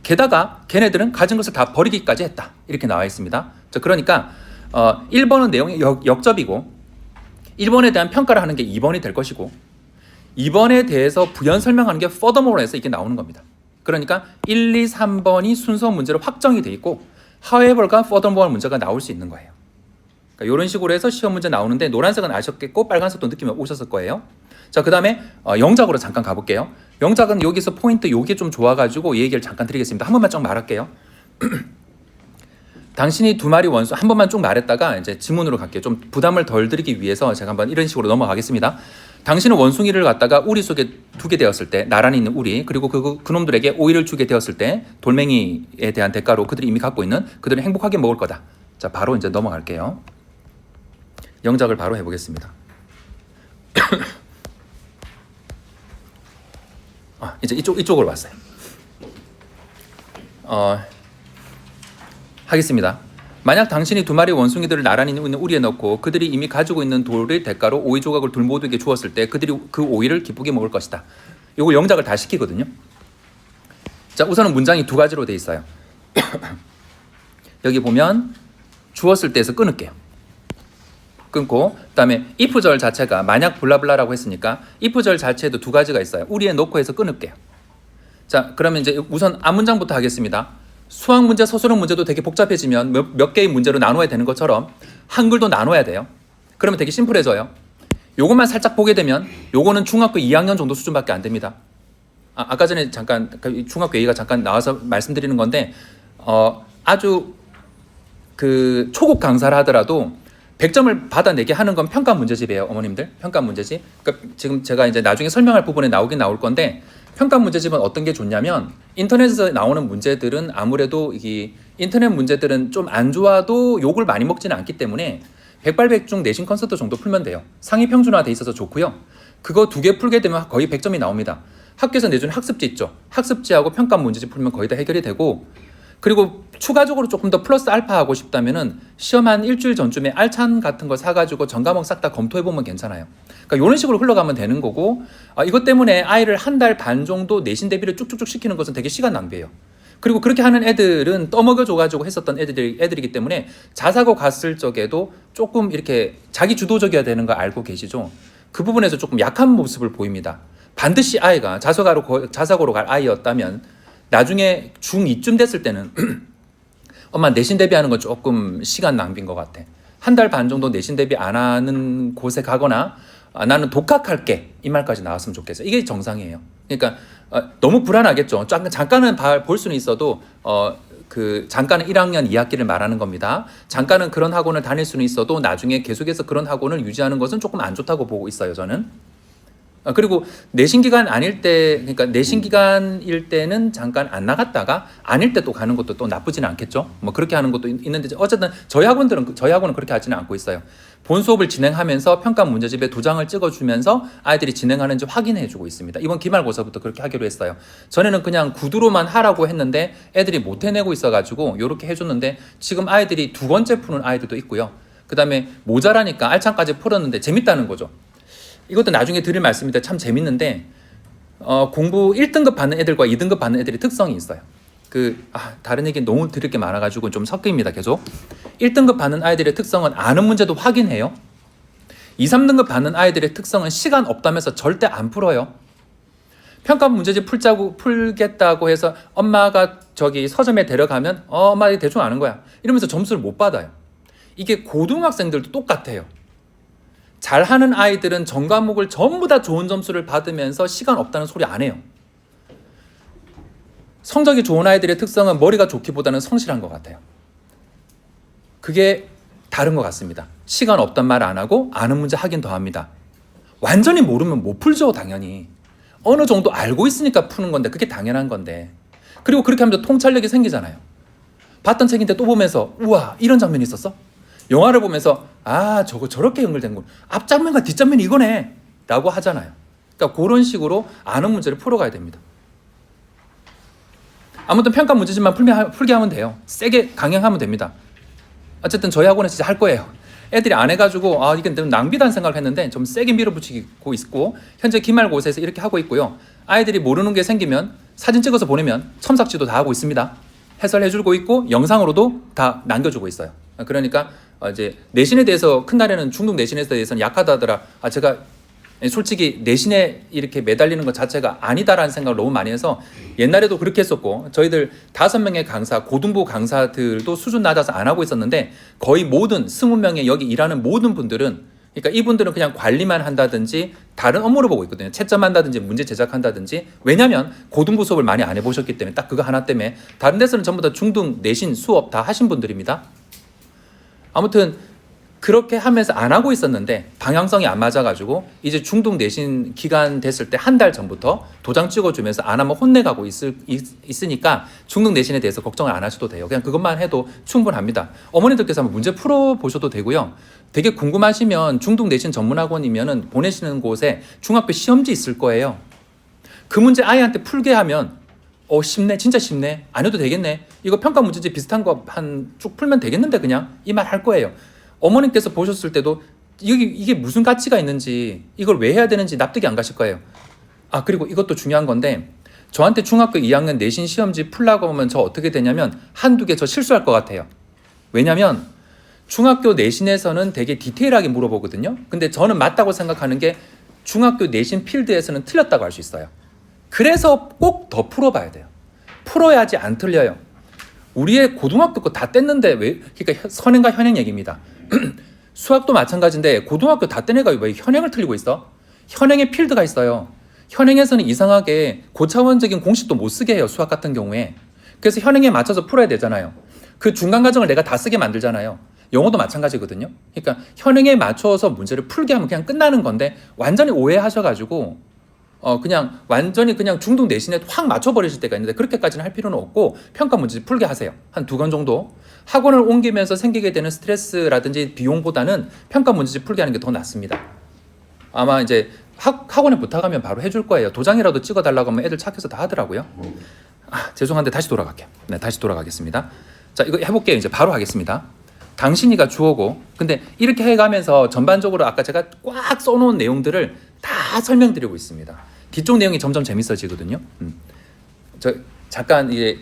게다가 걔네들은 가진 것을 다 버리기까지 했다. 이렇게 나와 있습니다. 자, 그러니까 1번은 내용이 역접이고 1번에 대한 평가를 하는 게 2번이 될 것이고 2번에 대해서 부연 설명하는 게 furthermore에서 이게 나오는 겁니다. 그러니까 1, 2, 3번이 순서 문제로 확정이 돼 있고 however가 furthermore 문제가 나올 수 있는 거예요. 그러니까 이런 식으로 해서 시험 문제 나오는데 노란색은 아셨겠고 빨간색도 느낌이 오셨을 거예요. 자, 그 다음에 영작으로 잠깐 가볼게요. 영작은 여기서 포인트 요게 좀 좋아가지고 얘기를 잠깐 드리겠습니다. 한 번만 쭉 말할게요. 당신이 두 마리 원숭이 한 번만 쭉 말했다가 이제 지문으로 갈게요. 좀 부담을 덜 드리기 위해서 제가 한번 이런 식으로 넘어가겠습니다. 당신은 원숭이를 갖다가 우리 속에 두게 되었을 때 나란히 있는 우리 그리고 그놈들에게 오이를 주게 되었을 때 돌멩이에 대한 대가로 그들이 이미 갖고 있는 그들은 행복하게 먹을 거다. 자, 바로 이제 넘어갈게요. 영작을 바로 해보겠습니다. 이제 이쪽으로 왔어요. 하겠습니다. 만약 당신이 두 마리 원숭이들을 나란히 있는 우리에 넣고 그들이 이미 가지고 있는 돌을 대가로 오이 조각을 둘 모두에게 주었을 때 그들이 그 오이를 기쁘게 먹을 것이다. 요거 영작을 다 시키거든요. 자, 우선은 문장이 두 가지로 돼 있어요. 여기 보면 주었을 때에서 끊을게요. 끊고 그다음에 if절 자체가 만약 블라블라라고 했으니까 if절 자체에도 두 가지가 있어요. 우리에 넣고 해서 끊을게요. 자, 그러면 이제 우선 앞문장부터 하겠습니다. 수학 문제, 서술형 문제도 되게 복잡해지면 몇 개의 문제로 나눠야 되는 것처럼 한글도 나눠야 돼요. 그러면 되게 심플해져요. 요것만 살짝 보게 되면 요거는 중학교 2학년 정도 수준밖에 안 됩니다. 아까 전에 잠깐 중학교 얘기가 잠깐 나와서 말씀드리는 건데 아주 그 초급 강사를 하더라도 100점을 받아내게 하는 건 평가 문제집이에요, 어머님들. 평가 문제집. 그러니까 지금 제가 이제 나중에 설명할 부분에 나오긴 나올 건데 평가 문제집은 어떤 게 좋냐면 인터넷에서 나오는 문제들은 아무래도 이 인터넷 문제들은 좀 안 좋아도 욕을 많이 먹지는 않기 때문에 백발백중 내신 컨셉트 정도 풀면 돼요. 상위 평준화돼 있어서 좋고요. 그거 두 개 풀게 되면 거의 100점이 나옵니다. 학교에서 내주는 학습지 있죠. 학습지하고 평가 문제집 풀면 거의 다 해결이 되고 그리고 추가적으로 조금 더 플러스 알파 하고 싶다면은 시험 한 일주일 전쯤에 알찬 같은 거 사가지고 전 과목 싹 다 검토해보면 괜찮아요. 그러니까 이런 식으로 흘러가면 되는 거고 이것 때문에 아이를 한 달 반 정도 내신 대비를 쭉쭉쭉 시키는 것은 되게 시간 낭비예요. 그리고 그렇게 하는 애들은 떠먹여줘가지고 했었던 애들이기 때문에 자사고 갔을 적에도 조금 이렇게 자기 주도적이어야 되는 거 알고 계시죠? 그 부분에서 조금 약한 모습을 보입니다. 반드시 아이가 자사고로 갈 아이였다면 나중에 중2쯤 됐을 때는 엄마 내신 대비하는 건 조금 시간 낭비인 것 같아. 한 달 반 정도 내신 대비 안 하는 곳에 가거나 나는 독학할게 이 말까지 나왔으면 좋겠어요. 이게 정상이에요. 그러니까 너무 불안하겠죠. 잠깐은 볼 수는 있어도 잠깐은 1학년 2학기를 말하는 겁니다. 잠깐은 그런 학원을 다닐 수는 있어도 나중에 계속해서 그런 학원을 유지하는 것은 조금 안 좋다고 보고 있어요, 저는. 그리고 내신 기간 아닐 때, 그러니까 내신 기간일 때는 잠깐 안 나갔다가 아닐 때 또 가는 것도 또 나쁘지는 않겠죠. 뭐 그렇게 하는 것도 있는데 어쨌든 저희 학원은 그렇게 하지는 않고 있어요. 본 수업을 진행하면서 평가 문제집에 도장을 찍어주면서 아이들이 진행하는지 확인해주고 있습니다. 이번 기말고사부터 그렇게 하기로 했어요. 전에는 그냥 구두로만 하라고 했는데 애들이 못 해내고 있어가지고 이렇게 해줬는데 지금 아이들이 2번째 푸는 아이들도 있고요. 그 다음에 모자라니까 알찬까지 풀었는데 재밌다는 거죠. 이것도 나중에 드릴 말씀인데 참 재밌는데 공부 1등급 받는 애들과 2등급 받는 애들이 특성이 있어요. 다른 얘기 너무 드릴 게 많아가지고 좀 섞입니다. 계속 1등급 받는 아이들의 특성은 아는 문제도 확인해요. 2, 3등급 받는 아이들의 특성은 시간 없다면서 절대 안 풀어요. 평가 문제집 풀겠다고 해서 엄마가 저기 서점에 데려가면 엄마 이거 대충 아는 거야 이러면서 점수를 못 받아요. 이게 고등학생들도 똑같아요. 잘하는 아이들은 전 과목을 전부 다 좋은 점수를 받으면서 시간 없다는 소리 안 해요. 성적이 좋은 아이들의 특성은 머리가 좋기보다는 성실한 것 같아요. 그게 다른 것 같습니다. 시간 없단 말 안 하고 아는 문제 하긴 더 합니다. 완전히 모르면 못 풀죠, 당연히. 어느 정도 알고 있으니까 푸는 건데 그게 당연한 건데. 그리고 그렇게 하면서 통찰력이 생기잖아요. 봤던 책인데 또 보면서 우와 이런 장면이 있었어? 영화를 보면서 저거 저렇게 연결된 거 앞장면과 뒷장면이 이거네 라고 하잖아요. 그러니까 그런 식으로 아는 문제를 풀어가야 됩니다. 아무튼 평가 문제집만 풀게 하면 돼요. 세게 강행하면 됩니다. 어쨌든 저희 학원은 진짜 할 거예요. 애들이 안 해가지고 이게 너무 낭비다는 생각을 했는데 좀 세게 밀어붙이고 있고 현재 기말고사에서 이렇게 하고 있고요. 아이들이 모르는 게 생기면 사진 찍어서 보내면 첨삭지도 다 하고 있습니다. 해설해주고 있고 영상으로도 다 남겨주고 있어요. 그러니까 이제 내신에 대해서 큰 날에는 중등 내신에 대해서는 약하다 하더라. 제가 솔직히 내신에 이렇게 매달리는 것 자체가 아니다라는 생각을 너무 많이 해서 옛날에도 그렇게 했었고 저희들 5명의 강사, 고등부 강사들도 수준 낮아서 안 하고 있었는데 거의 모든 20명의 여기 일하는 모든 분들은 그러니까 이분들은 그냥 관리만 한다든지 다른 업무를 보고 있거든요. 채점한다든지 문제 제작한다든지 왜냐하면 고등부 수업을 많이 안 해보셨기 때문에 딱 그거 하나 때문에 다른 데서는 전부 다 중등 내신 수업 다 하신 분들입니다. 아무튼 그렇게 하면서 안 하고 있었는데 방향성이 안 맞아가지고 이제 중등 내신 기간 됐을 때 한 달 전부터 도장 찍어주면서 안 하면 혼내가고 있으니까 중등 내신에 대해서 걱정을 안 하셔도 돼요. 그냥 그것만 해도 충분합니다. 어머니들께서 한번 문제 풀어보셔도 되고요. 되게 궁금하시면 중등 내신 전문학원이면 보내시는 곳에 중학교 시험지 있을 거예요. 그 문제 아이한테 풀게 하면 쉽네 진짜 쉽네 안 해도 되겠네 이거 평가 문제집 비슷한 거 한 쭉 풀면 되겠는데 그냥 이 말 할 거예요. 어머님께서 보셨을 때도 이게 무슨 가치가 있는지 이걸 왜 해야 되는지 납득이 안 가실 거예요. 그리고 이것도 중요한 건데 저한테 중학교 2학년 내신 시험지 풀라고 하면 저 어떻게 되냐면 한두 개 저 실수할 것 같아요. 왜냐면 중학교 내신에서는 되게 디테일하게 물어보거든요. 근데 저는 맞다고 생각하는 게 중학교 내신 필드에서는 틀렸다고 할 수 있어요. 그래서 꼭 더 풀어봐야 돼요. 풀어야지 안 틀려요. 우리의 고등학교 거 다 뗐는데 그러니까 선행과 현행 얘기입니다. 수학도 마찬가지인데 고등학교 다 뗀 애가 왜 현행을 틀리고 있어? 현행의 필드가 있어요. 현행에서는 이상하게 고차원적인 공식도 못 쓰게 해요. 수학 같은 경우에. 그래서 현행에 맞춰서 풀어야 되잖아요. 그 중간 과정을 내가 다 쓰게 만들잖아요. 영어도 마찬가지거든요. 그러니까 현행에 맞춰서 문제를 풀게 하면 그냥 끝나는 건데 완전히 오해하셔가지고 그냥 완전히 그냥 중등 내신에 확 맞춰버리실 때가 있는데 그렇게까지는 할 필요는 없고 평가 문제 풀게 하세요. 한 2권 정도. 학원을 옮기면서 생기게 되는 스트레스라든지 비용보다는 평가 문제집 풀게 하는 게 더 낫습니다. 아마 이제 학원에 부탁하면 바로 해줄 거예요. 도장이라도 찍어달라고 하면 애들 착해서 다 하더라고요. 죄송한데 다시 돌아갈게요. 네, 다시 돌아가겠습니다. 자, 이거 해볼게요. 이제 바로 하겠습니다. 당신이가 주어고 근데 이렇게 해가면서 전반적으로 아까 제가 꽉 써놓은 내용들을 다 설명드리고 있습니다. 뒤쪽 내용이 점점 재밌어지거든요. 잠깐 이제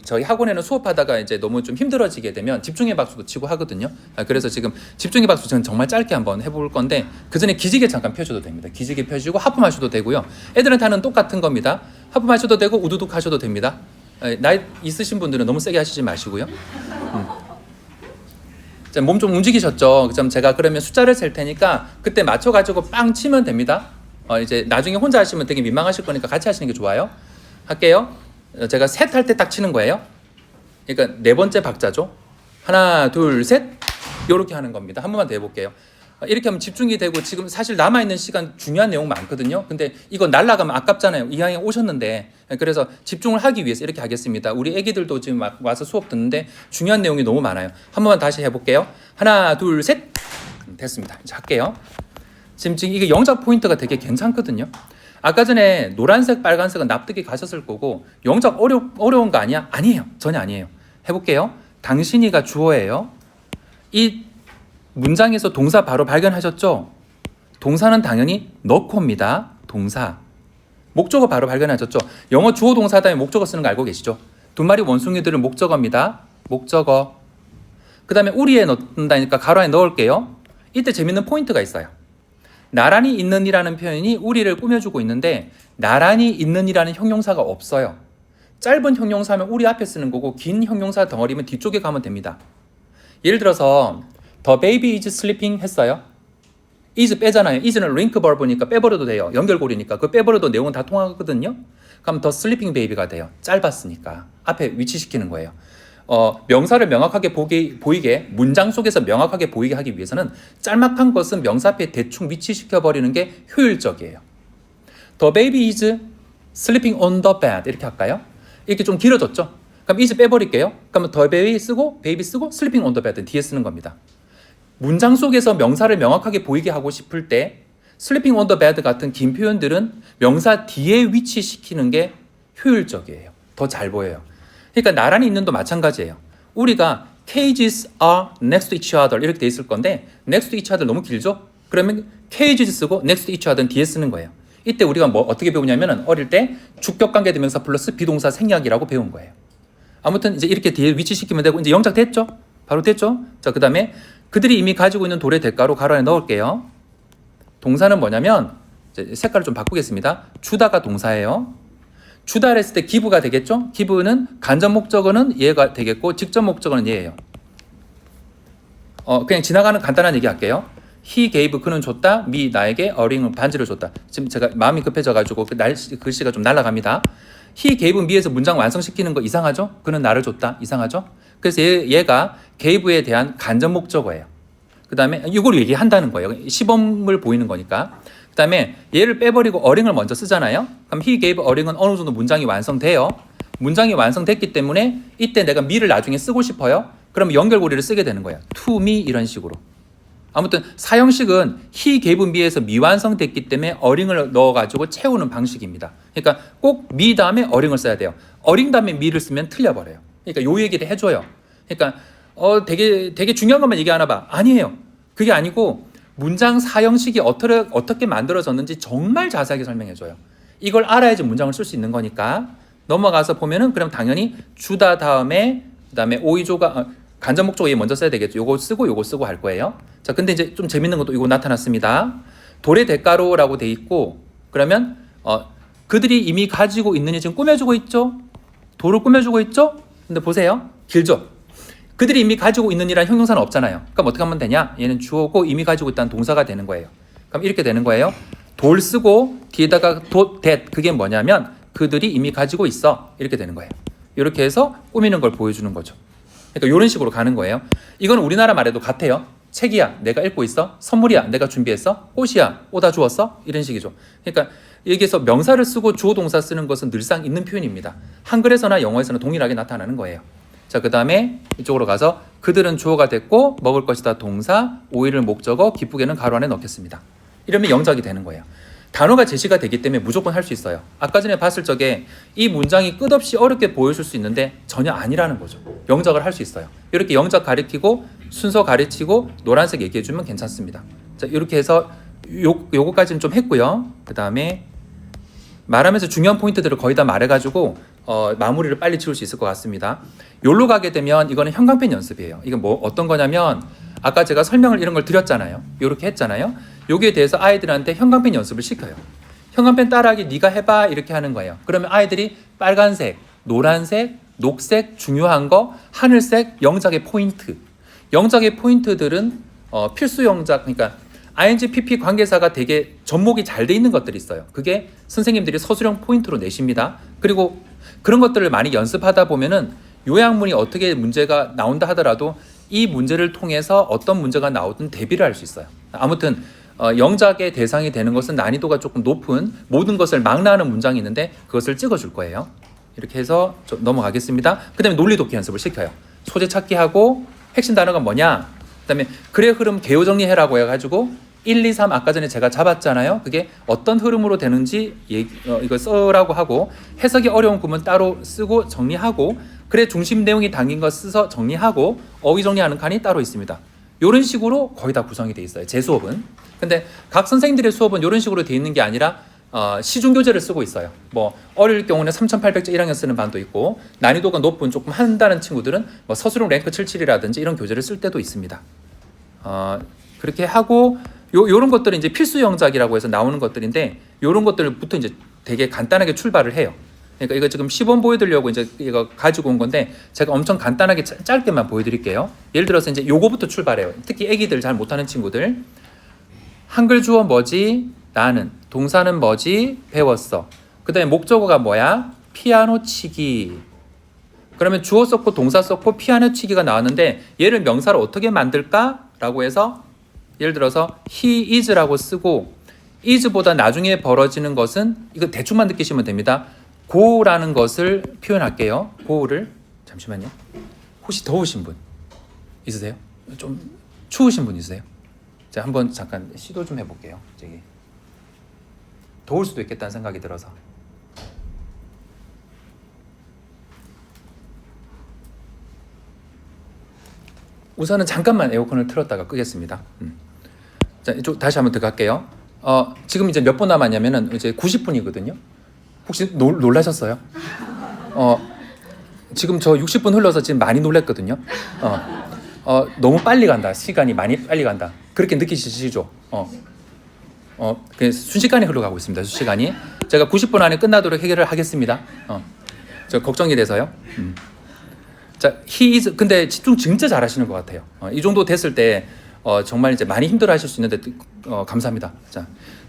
저희 학원에는 수업하다가 이제 너무 좀 힘들어지게 되면 집중의 박수도 치고 하거든요. 그래서 지금 집중의 박수 저는 정말 짧게 한번 해볼 건데 그 전에 기지개 잠깐 펴줘도 됩니다. 기지개 펴주고 하품하셔도 되고요. 애들한테 하는 똑같은 겁니다. 하품하셔도 되고 우두둑 하셔도 됩니다. 나이 있으신 분들은 너무 세게 하시지 마시고요. 몸 좀 움직이셨죠? 그럼 제가 그러면 숫자를 셀 테니까 그때 맞춰가지고 빵 치면 됩니다. 이제 나중에 혼자 하시면 되게 민망하실 거니까 같이 하시는 게 좋아요. 할게요. 제가 셋 할 때 딱 치는 거예요. 그러니까 네 번째 박자죠. 하나, 둘, 셋. 이렇게 하는 겁니다. 한 번만 더 해볼게요. 이렇게 하면 집중이 되고 지금 사실 남아있는 시간 중요한 내용 많거든요. 근데 이거 날라가면 아깝잖아요. 이왕에 오셨는데. 그래서 집중을 하기 위해서 이렇게 하겠습니다. 우리 애기들도 지금 와서 수업 듣는데 중요한 내용이 너무 많아요. 한 번만 다시 해볼게요. 하나, 둘, 셋. 됐습니다. 이제 할게요. 지금 이게 영작 포인트가 되게 괜찮거든요. 아까 전에 노란색, 빨간색은 납득이 가셨을 거고 영작 어려운 거 아니야? 아니에요. 전혀 아니에요. 해볼게요. 당신이가 주어예요. 이 문장에서 동사 바로 발견하셨죠? 동사는 당연히 넣고입니다. 동사. 목적어 바로 발견하셨죠? 영어 주어 동사 다음에 목적어 쓰는 거 알고 계시죠? 두 마리 원숭이들은 목적어입니다. 목적어. 그 다음에 우리에 넣는다니까 가로 안에 넣을게요. 이때 재밌는 포인트가 있어요. 나란히 있는이라는 표현이 우리를 꾸며주고 있는데 나란히 있는이라는 형용사가 없어요. 짧은 형용사면 우리 앞에 쓰는 거고 긴 형용사 덩어리면 뒤쪽에 가면 됩니다. 예를 들어서 The baby is sleeping 했어요. is 빼잖아요. is는 link verb니까 빼버려도 돼요. 연결고리니까 그 빼버려도 내용은 다 통하거든요. 그럼 the sleeping baby가 돼요. 짧았으니까 앞에 위치시키는 거예요. 명사를 명확하게 보이게 문장 속에서 명확하게 보이게 하기 위해서는 짤막한 것은 명사 앞에 대충 위치시켜버리는 게 효율적이에요. The baby is sleeping on the bed 이렇게 할까요? 이렇게 좀 길어졌죠? 그럼 is 빼버릴게요. 그러면 the baby 쓰고 baby 쓰고 sleeping on the bed 뒤에 쓰는 겁니다. 문장 속에서 명사를 명확하게 보이게 하고 싶을 때 sleeping on the bed 같은 긴 표현들은 명사 뒤에 위치시키는 게 효율적이에요. 더 잘 보여요. 그러니까 나란히 있는도 마찬가지예요. 우리가 cages are next to each other 이렇게 돼 있을 건데 next to each other 너무 길죠? 그러면 cages 쓰고 next to each other는 뒤에 쓰는 거예요. 이때 우리가 어떻게 배우냐면 어릴 때 주격관계 대명사 플러스 비동사 생략이라고 배운 거예요. 아무튼 이제 이렇게 뒤에 위치시키면 되고 이제 영작 됐죠? 바로 됐죠? 자, 그 다음에 그들이 이미 가지고 있는 돌의 대가로 가로 안에 넣을게요. 동사는 뭐냐면 이제 색깔을 좀 바꾸겠습니다. 주다가 동사예요. 주다 했을 때 기부가 되겠죠? 기부는 간접 목적어는 얘가 되겠고 직접 목적어는 얘예요. 그냥 지나가는 간단한 얘기 할게요. He gave 그는 줬다. me 나에게 a ring을 반지를 줬다. 지금 제가 마음이 급해져가지고 글씨가 좀 날아갑니다. He gave me에서 문장 완성시키는 거 이상하죠? 그는 나를 줬다. 이상하죠? 그래서 얘가 gave에 대한 간접 목적어예요. 그 다음에 이걸 얘기한다는 거예요. 시범을 보이는 거니까. 그 다음에 얘를 빼버리고 a ring을 먼저 쓰잖아요. 그럼 he gave a ring은 어느 정도 문장이 완성돼요. 문장이 완성됐기 때문에 이때 내가 me를 나중에 쓰고 싶어요. 그럼 연결고리를 쓰게 되는 거예요. to me 이런 식으로. 아무튼 사형식은 he gave me에서 미완성됐기 때문에 a ring을 넣어가지고 채우는 방식입니다. 그러니까 꼭 me 다음에 a ring을 써야 돼요. a ring 다음에 me를 쓰면 틀려버려요. 그러니까 요 얘기를 해줘요. 그러니까 되게 중요한 것만 얘기하나 봐. 아니에요. 그게 아니고 문장 사형식이 어떻게 만들어졌는지 정말 자세하게 설명해줘요. 이걸 알아야지 문장을 쓸 수 있는 거니까 넘어가서 보면은 그럼 당연히 주다 다음에 그다음에 오이조가 간접 목적어 얘 먼저 써야 되겠죠. 요거 쓰고 할 거예요. 자, 근데 이제 좀 재밌는 것도 이거 나타났습니다. 돌의 대가로라고 돼 있고 그러면 그들이 이미 가지고 있느니 지금 꾸며주고 있죠. 돌을 꾸며주고 있죠. 근데 보세요. 길죠. 그들이 이미 가지고 있느니라는 형용사는 없잖아요. 그럼 어떻게 하면 되냐? 얘는 주어고 이미 가지고 있다는 동사가 되는 거예요. 그럼 이렇게 되는 거예요. 돌 쓰고 뒤에다가 that 그게 뭐냐면 그들이 이미 가지고 있어 이렇게 되는 거예요. 이렇게 해서 꾸미는 걸 보여주는 거죠. 그러니까 이런 식으로 가는 거예요. 이건 우리나라 말에도 같아요. 책이야 내가 읽고 있어. 선물이야 내가 준비했어. 꽃이야 오다 주었어. 이런 식이죠. 그러니까 여기에서 명사를 쓰고 주어 동사 쓰는 것은 늘상 있는 표현입니다. 한글에서나 영어에서는 동일하게 나타나는 거예요. 자, 그 다음에 이쪽으로 가서 그들은 주어가 됐고 먹을 것이다 동사, 오이를 목적어, 기쁘게는 가로 안에 넣겠습니다. 이러면 영작이 되는 거예요. 단어가 제시가 되기 때문에 무조건 할 수 있어요. 아까 전에 봤을 적에 이 문장이 끝없이 어렵게 보여줄 수 있는데 전혀 아니라는 거죠. 영작을 할 수 있어요. 이렇게 영작 가리키고 순서 가르치고 노란색 얘기해주면 괜찮습니다. 자, 이렇게 해서 요거까지는 좀 했고요. 그 다음에 말하면서 중요한 포인트들을 거의 다 말해가지고 마무리를 빨리 지울 수 있을 것 같습니다. 여기로 가게 되면 이거는 형광펜 연습이에요. 이건 뭐 어떤 거냐면 아까 제가 설명을 이런 걸 드렸잖아요. 이렇게 했잖아요. 여기에 대해서 아이들한테 형광펜 연습을 시켜요. 형광펜 따라하기 네가 해봐 이렇게 하는 거예요. 그러면 아이들이 빨간색, 노란색, 녹색 중요한 거, 하늘색, 영작의 포인트 영작의 포인트들은 필수 영작, 그러니까 ing, pp 관계사가 되게 접목이 잘 돼 있는 것들이 있어요. 그게 선생님들이 서술형 포인트로 내십니다. 그리고 그런 것들을 많이 연습하다 보면은 요약문이 어떻게 문제가 나온다 하더라도 이 문제를 통해서 어떤 문제가 나오든 대비를 할 수 있어요. 아무튼 영작의 대상이 되는 것은 난이도가 조금 높은 모든 것을 망라하는 문장이 있는데 그것을 찍어줄 거예요. 이렇게 해서 좀 넘어가겠습니다. 그 다음에 논리 독해 연습을 시켜요. 소재 찾기 하고 핵심 단어가 뭐냐, 그 다음에 글의 흐름 개요 정리해라고 해가지고 1, 2, 3 아까 전에 제가 잡았잖아요. 그게 어떤 흐름으로 되는지 이거 써라고 하고, 해석이 어려운 구문 따로 쓰고 정리하고, 글의 중심 내용이 담긴 거 써서 정리하고, 어휘 정리하는 칸이 따로 있습니다. 이런 식으로 거의 다 구성이 돼 있어요, 제 수업은. 근데 각 선생님들의 수업은 이런 식으로 돼 있는 게 아니라 시중교재를 쓰고 있어요. 뭐 어릴 경우는 3,800자 1학년 쓰는 반도 있고, 난이도가 높은 조금 한다는 친구들은 뭐 서술형 랭크 77이라든지 이런 교재를 쓸 때도 있습니다. 그렇게 하고 요런 것들은 이제 필수 영작이라고 해서 나오는 것들인데, 요런 것들부터 이제 되게 간단하게 출발을 해요. 그러니까 이거 지금 시범 보여드리려고 이제 이거 가지고 온 건데, 제가 엄청 간단하게 짧게만 보여드릴게요. 예를 들어서 이제 요거부터 출발해요. 특히 애기들 잘 못하는 친구들. 한글 주어 뭐지? 나는. 동사는 뭐지? 배웠어. 그 다음에 목적어가 뭐야? 피아노 치기. 그러면 주어 썼고 동사 썼고 피아노 치기가 나왔는데, 얘를 명사로 어떻게 만들까? 라고 해서 예를 들어서 he is라고 쓰고, is보다 나중에 벌어지는 것은, 이거 대충만 느끼시면 됩니다. go라는 것을 표현할게요. go를, 잠시만요. 혹시 더우신 분 있으세요? 좀 추우신 분 있으세요? 제가 한번 잠깐 시도 좀 해볼게요. 저기 더울 수도 있겠다는 생각이 들어서. 우선은 잠깐만 에어컨을 틀었다가 끄겠습니다. 자, 이쪽 다시 한번 들어갈게요. 지금 이제 몇 분 남았냐면은 이제 90분이거든요. 혹시 놀라셨어요? 지금 저 60분 흘러서 지금 많이 놀랐거든요. 너무 빨리 간다. 시간이 많이 빨리 간다. 그렇게 느끼시죠? 순식간에 흘러가고 있습니다. 순식간이. 제가 90분 안에 끝나도록 해결을 하겠습니다. 저 걱정이 돼서요. 자, he is, 근데 집중 진짜 잘하시는 것 같아요. 이 정도 됐을 때 정말 이제 많이 힘들어하실 수 있는데 감사합니다. 자,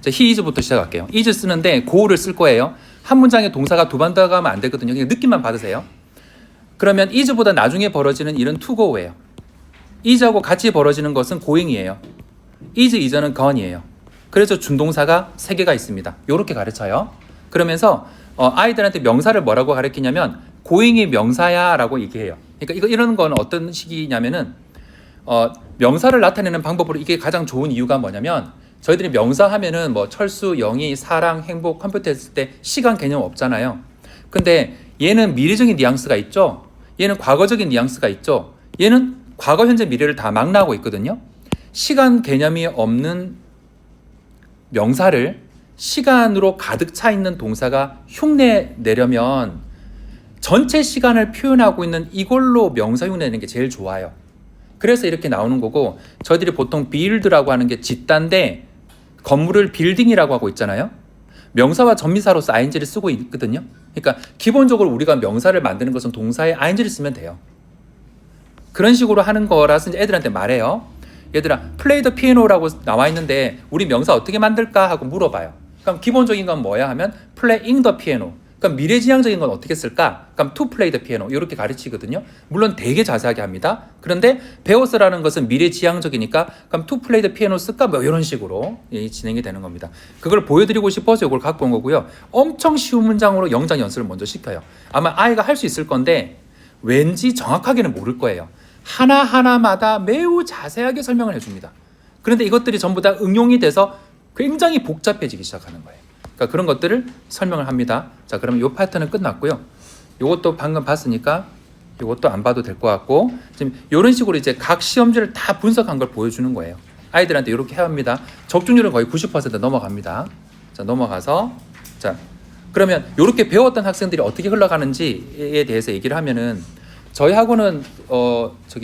he is부터 시작할게요. is 쓰는데 go를 쓸 거예요. 한 문장에 동사가 두 번 들어가면 안 되거든요. 그냥 느낌만 받으세요. 그러면 is보다 나중에 벌어지는 일은 to go예요. is하고 같이 벌어지는 것은 going이에요. is 이전은 gone이에요. 그래서 준동사가 3개가 있습니다. 이렇게 가르쳐요. 그러면서 아이들한테 명사를 뭐라고 가르치냐면 고잉이 명사야 라고 얘기해요. 그러니까 이런 건 어떤 식이냐면은 명사를 나타내는 방법으로 이게 가장 좋은 이유가 뭐냐면, 저희들이 명사 하면은 뭐 철수, 영희, 사랑, 행복, 컴퓨터 했을 때 시간 개념 없잖아요. 근데 얘는 미래적인 뉘앙스가 있죠. 얘는 과거적인 뉘앙스가 있죠. 얘는 과거, 현재, 미래를 다 망라하고 있거든요. 시간 개념이 없는 명사를 시간으로 가득 차 있는 동사가 흉내 내려면 전체 시간을 표현하고 있는 이걸로 명사 흉내 내는 게 제일 좋아요. 그래서 이렇게 나오는 거고, 저희들이 보통 build라고 하는 게 짓다인데 건물을 빌딩이라고 하고 있잖아요. 명사와 전미사로서 ing를 쓰고 있거든요. 그러니까 기본적으로 우리가 명사를 만드는 것은 동사에 ing를 쓰면 돼요. 그런 식으로 하는 거라서 이제 애들한테 말해요. 얘들아, play the piano라고 나와 있는데 우리 명사 어떻게 만들까 하고 물어봐요. 그럼 기본적인 건 뭐야 하면 playing the piano. 그럼 미래지향적인 건 어떻게 쓸까? 그럼 to play the piano 이렇게 가르치거든요. 물론 되게 자세하게 합니다. 그런데 배웠어라는 것은 미래지향적이니까 그럼 to play the piano 쓸까? 뭐 이런 식으로 진행이 되는 겁니다. 그걸 보여드리고 싶어서 이걸 갖고 온 거고요. 엄청 쉬운 문장으로 영작 연습을 먼저 시켜요. 아마 아이가 할 수 있을 건데 왠지 정확하게는 모를 거예요. 하나하나마다 매우 자세하게 설명을 해줍니다. 그런데 이것들이 전부 다 응용이 돼서 굉장히 복잡해지기 시작하는 거예요. 그러니까 그런 것들을 설명을 합니다. 자, 그러면 이 파트는 끝났고요. 이것도 방금 봤으니까 이것도 안 봐도 될 것 같고, 지금 이런 식으로 이제 각 시험지를 다 분석한 걸 보여주는 거예요. 아이들한테 이렇게 해야 합니다. 적중률은 거의 90% 넘어갑니다. 자, 넘어가서 자, 그러면 이렇게 배웠던 학생들이 어떻게 흘러가는지에 대해서 얘기를 하면은, 저희 학원은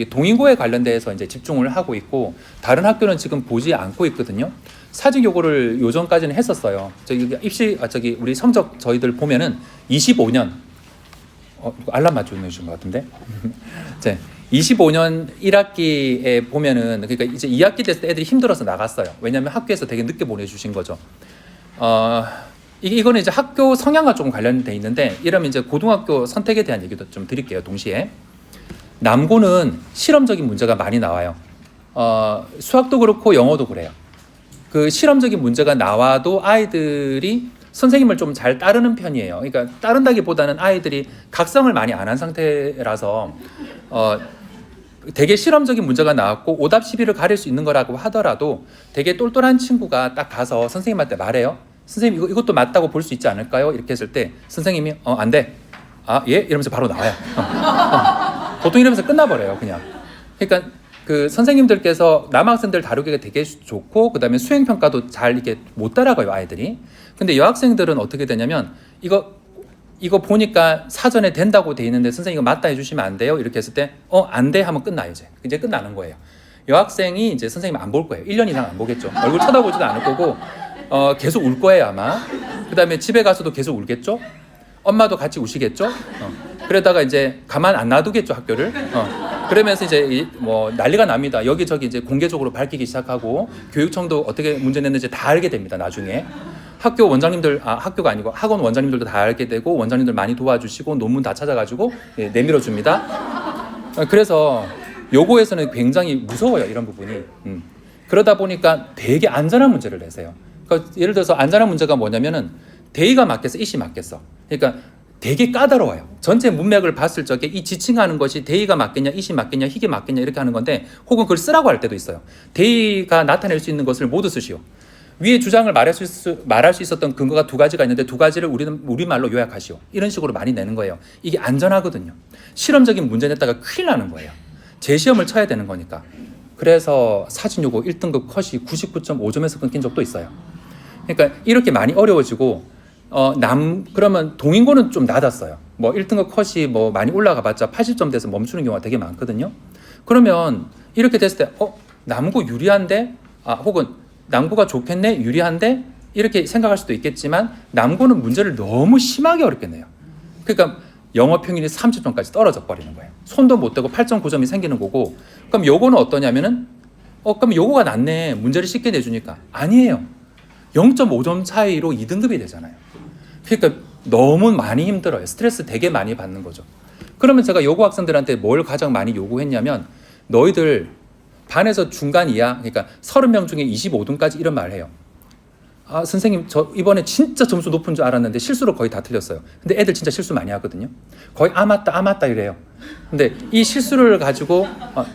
동인고에 관련돼서 이제 집중을 하고 있고, 다른 학교는 지금 보지 않고 있거든요. 사직 요거를 요전까지는 했었어요. 우리 성적 저희들 보면은 25년 이거 알람 맞춰주는 것 같은데. 이제 25년 1학기에 보면은 그러니까 이제 2학기 됐을 때 애들이 힘들어서 나갔어요. 왜냐하면 학교에서 되게 늦게 보내주신 거죠. 이거는 이제 학교 성향과 조금 관련돼 있는데 이러면 이제 고등학교 선택에 대한 얘기도 좀 드릴게요. 동시에 남고는 실험적인 문제가 많이 나와요. 수학도 그렇고 영어도 그래요. 그 실험적인 문제가 나와도 아이들이 선생님을 좀 잘 따르는 편이에요. 그러니까 따른다기보다는 아이들이 각성을 많이 안 한 상태라서 되게 실험적인 문제가 나왔고 오답 시비를 가릴 수 있는 거라고 하더라도 되게 똘똘한 친구가 딱 가서 선생님한테 말해요. 선생님 이것도 맞다고 볼 수 있지 않을까요? 이렇게 했을 때 선생님이 안 돼. 아 예? 이러면서 바로 나와요. 보통 이러면서 끝나버려요 그냥. 그러니까 그 선생님들께서 남학생들 다루기가 되게 좋고 그 다음에 수행평가도 잘 이렇게 못 따라가요 아이들이. 근데 여학생들은 어떻게 되냐면 이거 보니까 사전에 된다고 돼 있는데 선생님 이거 맞다 해주시면 안 돼요? 이렇게 했을 때 안 돼 하면 끝나요. 이제 끝나는 거예요. 여학생이 이제 선생님 안 볼 거예요. 1년 이상 안 보겠죠. 얼굴 쳐다보지도 않을 거고 계속 울 거예요 아마. 그 다음에 집에 가서도 계속 울겠죠. 엄마도 같이 우시겠죠. 그러다가 이제 가만 안 놔두겠죠 학교를. 그러면서 이제 뭐 난리가 납니다. 여기저기 이제 공개적으로 밝히기 시작하고 교육청도 어떻게 문제 냈는지 다 알게 됩니다 나중에. 학교 원장님들 학교가 아니고 학원 원장님들도 다 알게 되고 원장님들 많이 도와주시고 논문 다 찾아가지고 내밀어 줍니다. 그래서 요거에서는 굉장히 무서워요 이런 부분이. 그러다 보니까 되게 안전한 문제를 내세요. 그러니까 예를 들어서 안전한 문제가 뭐냐면은 대의가 맞겠어 이시 맞겠어. 그러니까 되게 까다로워요. 전체 문맥을 봤을 적에 이 지칭하는 것이 대의가 맞겠냐 이시 맞겠냐 희게 맞겠냐 이렇게 하는 건데 혹은 그걸 쓰라고 할 때도 있어요. 대의가 나타낼 수 있는 것을 모두 쓰시오. 위에 주장을 말할 수 있었던 근거가 두 가지가 있는데 두 가지를 우리말로 요약하시오. 이런 식으로 많이 내는 거예요. 이게 안전하거든요. 실험적인 문제 냈다가 큰일 나는 거예요. 재시험을 쳐야 되는 거니까. 그래서 사진요고 1등급 컷이 99.5점에서 끊긴 적도 있어요. 그러니까 이렇게 많이 어려워지고 그러면 동인고는 좀 낮았어요. 뭐 1등급 컷이 뭐 많이 올라가 봤자 80점 돼서 멈추는 경우가 되게 많거든요. 그러면 이렇게 됐을 때 남고 유리한데 혹은 남고가 좋겠네 유리한데 이렇게 생각할 수도 있겠지만 남고는 문제를 너무 심하게 어렵게 내요. 그러니까 영어 평균이 30점까지 떨어져 버리는 거예요. 손도 못 대고 8.9점이 생기는 거고. 그럼 요거는 어떠냐면은 그럼 요거가 낫네 문제를 쉽게 내주니까. 아니에요. 0.5점 차이로 2등급이 되잖아요. 그러니까 너무 많이 힘들어요. 스트레스 되게 많이 받는 거죠. 그러면 제가 요고 학생들한테 뭘 가장 많이 요구했냐면 너희들 반에서 중간 이하 그러니까 30명 중에 25등까지 이런 말을 해요. 선생님 저 이번에 진짜 점수 높은 줄 알았는데 실수로 거의 다 틀렸어요. 근데 애들 진짜 실수 많이 하거든요. 거의 맞다 이래요. 근데 이 실수를 가지고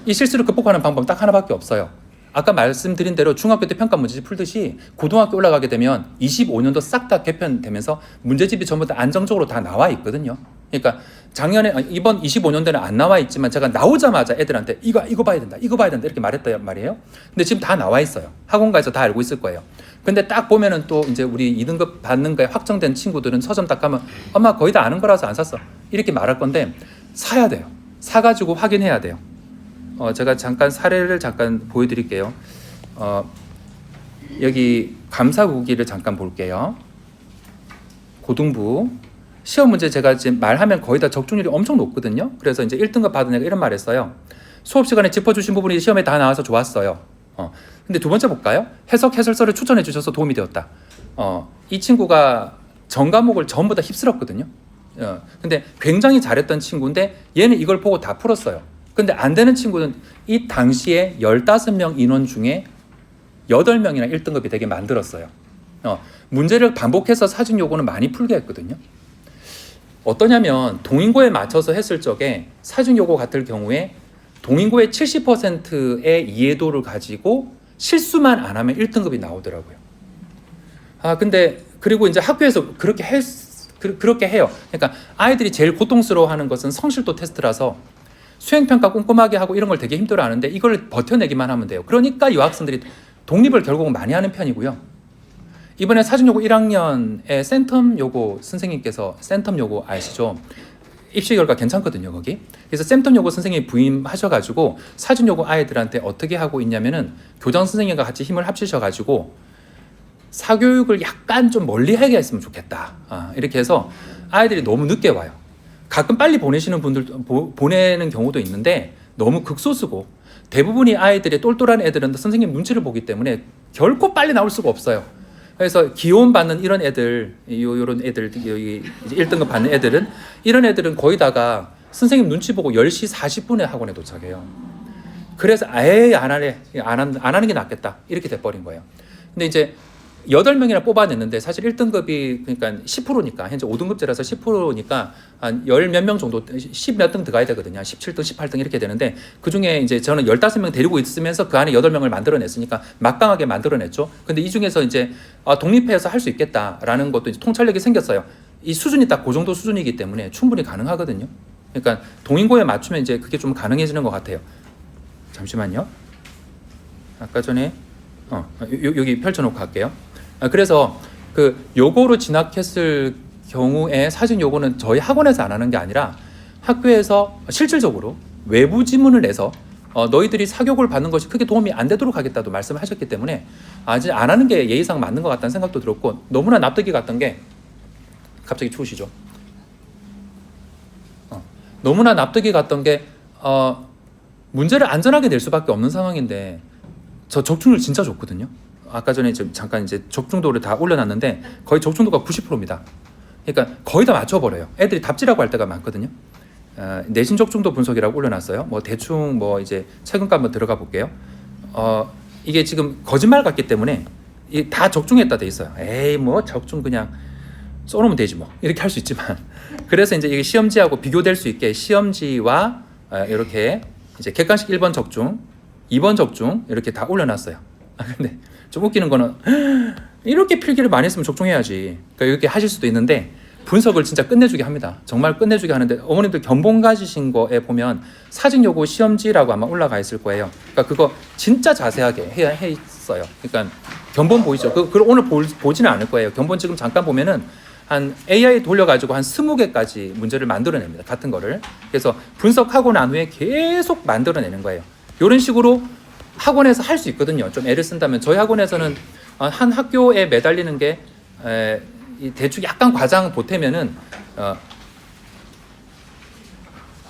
이 실수를 극복하는 방법은 딱 하나밖에 없어요. 아까 말씀드린 대로 중학교 때 평가 문제집 풀듯이 고등학교 올라가게 되면 25년도 싹 다 개편되면서 문제집이 전부 다 안정적으로 다 나와 있거든요. 그러니까 작년에 이번 25년도에는 안 나와 있지만 제가 나오자마자 애들한테 이거 봐야 된다 이렇게 말했단 말이에요. 근데 지금 다 나와 있어요. 학원가에서 다 알고 있을 거예요. 근데 딱 보면은 또 이제 우리 2등급 받는 거에 확정된 친구들은 서점 딱 가면 엄마 거의 다 아는 거라서 안 샀어 이렇게 말할 건데 사야 돼요. 사가지고 확인해야 돼요. 제가 잠깐 사례를 잠깐 보여드릴게요. 여기 감사후기를 잠깐 볼게요. 고등부 시험 문제 제가 지금 말하면 거의 다 적중률이 엄청 높거든요. 그래서 이제 1등급 받은 애가 이런 말 했어요. 수업 시간에 짚어주신 부분이 시험에 다 나와서 좋았어요. 근데 두 번째 볼까요? 해설서를 추천해 주셔서 도움이 되었다. 이 친구가 전 과목을 전부 다 휩쓸었거든요. 근데 굉장히 잘했던 친구인데 얘는 이걸 보고 다 풀었어요. 근데 안 되는 친구는 이 당시에 15명 인원 중에 8명이나 1등급이 되게 만들었어요. 문제를 반복해서 사진 요구는 많이 풀게 했거든요. 어떠냐면 동인고에 맞춰서 했을 적에 사진 요구 같을 경우에 동인고의 70%의 이해도를 가지고 실수만 안 하면 1등급이 나오더라고요. 근데 그리고 이제 학교에서 그렇게 해요. 그러니까 아이들이 제일 고통스러워하는 것은 성실도 테스트라서 수행평가 꼼꼼하게 하고 이런 걸 되게 힘들어하는데 이걸 버텨내기만 하면 돼요. 그러니까 여학생들이 독립을 결국은 많이 하는 편이고요. 이번에 사진요고 1학년에 센텀 요고 선생님께서 센텀 요고 아시죠? 입시 결과 괜찮거든요 거기. 그래서 센텀 요고 선생님이 부임하셔가지고 사진 요고 아이들한테 어떻게 하고 있냐면은 교장 선생님과 같이 힘을 합치셔가지고 사교육을 약간 좀 멀리 하게 했으면 좋겠다. 이렇게 해서 아이들이 너무 늦게 와요. 가끔 빨리 보내시는 분들 보내는 경우도 있는데 너무 극소수고 대부분이 아이들이 똘똘한 애들은 선생님 눈치를 보기 때문에 결코 빨리 나올 수가 없어요. 그래서 기혼 받는 이런 애들, 요런 애들, 여기 1등급 받는 애들은 이런 애들은 거의 다가 선생님 눈치 보고 10시 40분에 학원에 도착해요. 그래서 아예 안 하는 게 낫겠다 이렇게 돼버린 거예요. 근데 이제 8명이나 뽑아냈는데 사실 1등급이 그러니까 10%니까 현재 5등급제라서 10%니까 한 10몇 명 정도 10몇 등 들어가야 되거든요. 17등, 18등 이렇게 되는데 그중에 이제 저는 15명 데리고 있으면서 그 안에 8명을 만들어냈으니까 막강하게 만들어냈죠. 근데 이 중에서 이제 독립해서 할 수 있겠다라는 것도 이제 통찰력이 생겼어요. 이 수준이 딱 그 정도 수준이기 때문에 충분히 가능하거든요. 그러니까 동인고에 맞추면 이제 그게 좀 가능해지는 것 같아요. 잠시만요. 아까 전에 여기 펼쳐놓고 갈게요. 그래서 그 요거로 진학했을 경우에 사진 요거는 저희 학원에서 안 하는 게 아니라 학교에서 실질적으로 외부 지문을 내서 너희들이 사교육을 받는 것이 크게 도움이 안 되도록 하겠다도 말씀을 하셨기 때문에 아직 안 하는 게 예의상 맞는 것 같다는 생각도 들었고 너무나 납득이 갔던 게 갑자기 추우시죠? 너무나 납득이 갔던 게 문제를 안전하게 낼 수밖에 없는 상황인데 저 적중률 진짜 좋거든요. 아까 전에 잠깐 이제 적중도를 다 올려놨는데 거의 적중도가 90%입니다. 그러니까 거의 다 맞춰버려요. 애들이 답지라고 할 때가 많거든요. 내신 적중도 분석이라고 올려놨어요. 뭐 대충 뭐 이제 최근과 한번 들어가 볼게요. 이게 지금 거짓말 같기 때문에 다 적중했다 돼 있어요. 에이 뭐 적중 그냥 써놓으면 되지 뭐 이렇게 할 수 있지만 그래서 이제 이게 시험지하고 비교될 수 있게 시험지와 이렇게 이제 객관식 1번 적중, 2번 적중 이렇게 다 올려놨어요. 근데 좀 웃기는 거는 이렇게 필기를 많이 했으면 적중해야지. 그러니까 이렇게 하실 수도 있는데 분석을 진짜 끝내주게 합니다. 정말 끝내주게 하는데 어머님들 견본 가지신 거에 보면 사진 요구 시험지라고 아마 올라가 있을 거예요. 그러니까 그거 진짜 자세하게 해 있어요. 그러니까 견본 보이죠? 그걸 오늘 보지는 않을 거예요. 견본 지금 잠깐 보면은 한 AI 돌려가지고 한 20개까지 문제를 만들어냅니다. 같은 거를. 그래서 분석하고 난 후에 계속 만들어내는 거예요. 이런 식으로 학원에서 할 수 있거든요. 좀 애를 쓴다면 저희 학원에서는 한 학교에 매달리는 게 대충 약간 과장 보태면은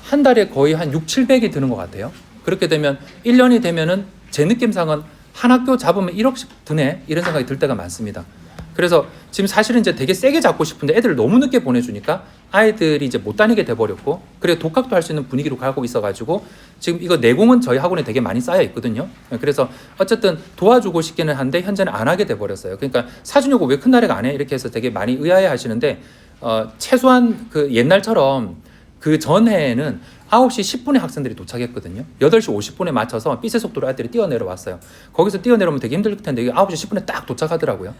한 달에 거의 한 6, 700이 드는 것 같아요. 그렇게 되면 1년이 되면은 제 느낌상은 한 학교 잡으면 1억씩 드네 이런 생각이 들 때가 많습니다. 그래서 지금 사실은 이제 되게 세게 잡고 싶은데 애들을 너무 늦게 보내주니까 아이들이 이제 못 다니게 돼버렸고 그래 독학도 할 수 있는 분위기로 가고 있어가지고 지금 이거 내공은 저희 학원에 되게 많이 쌓여 있거든요. 그래서 어쨌든 도와주고 싶기는 한데 현재는 안 하게 돼버렸어요. 그러니까 사준 요구 왜 큰나래가 안 해? 이렇게 해서 되게 많이 의아해 하시는데 최소한 그 옛날처럼 그 전해에는 9시 10분에 학생들이 도착했거든요. 8시 50분에 맞춰서 삐세 속도로 아이들이 뛰어내려왔어요. 거기서 뛰어내려오면 되게 힘들 텐데 9시 10분에 딱 도착하더라고요.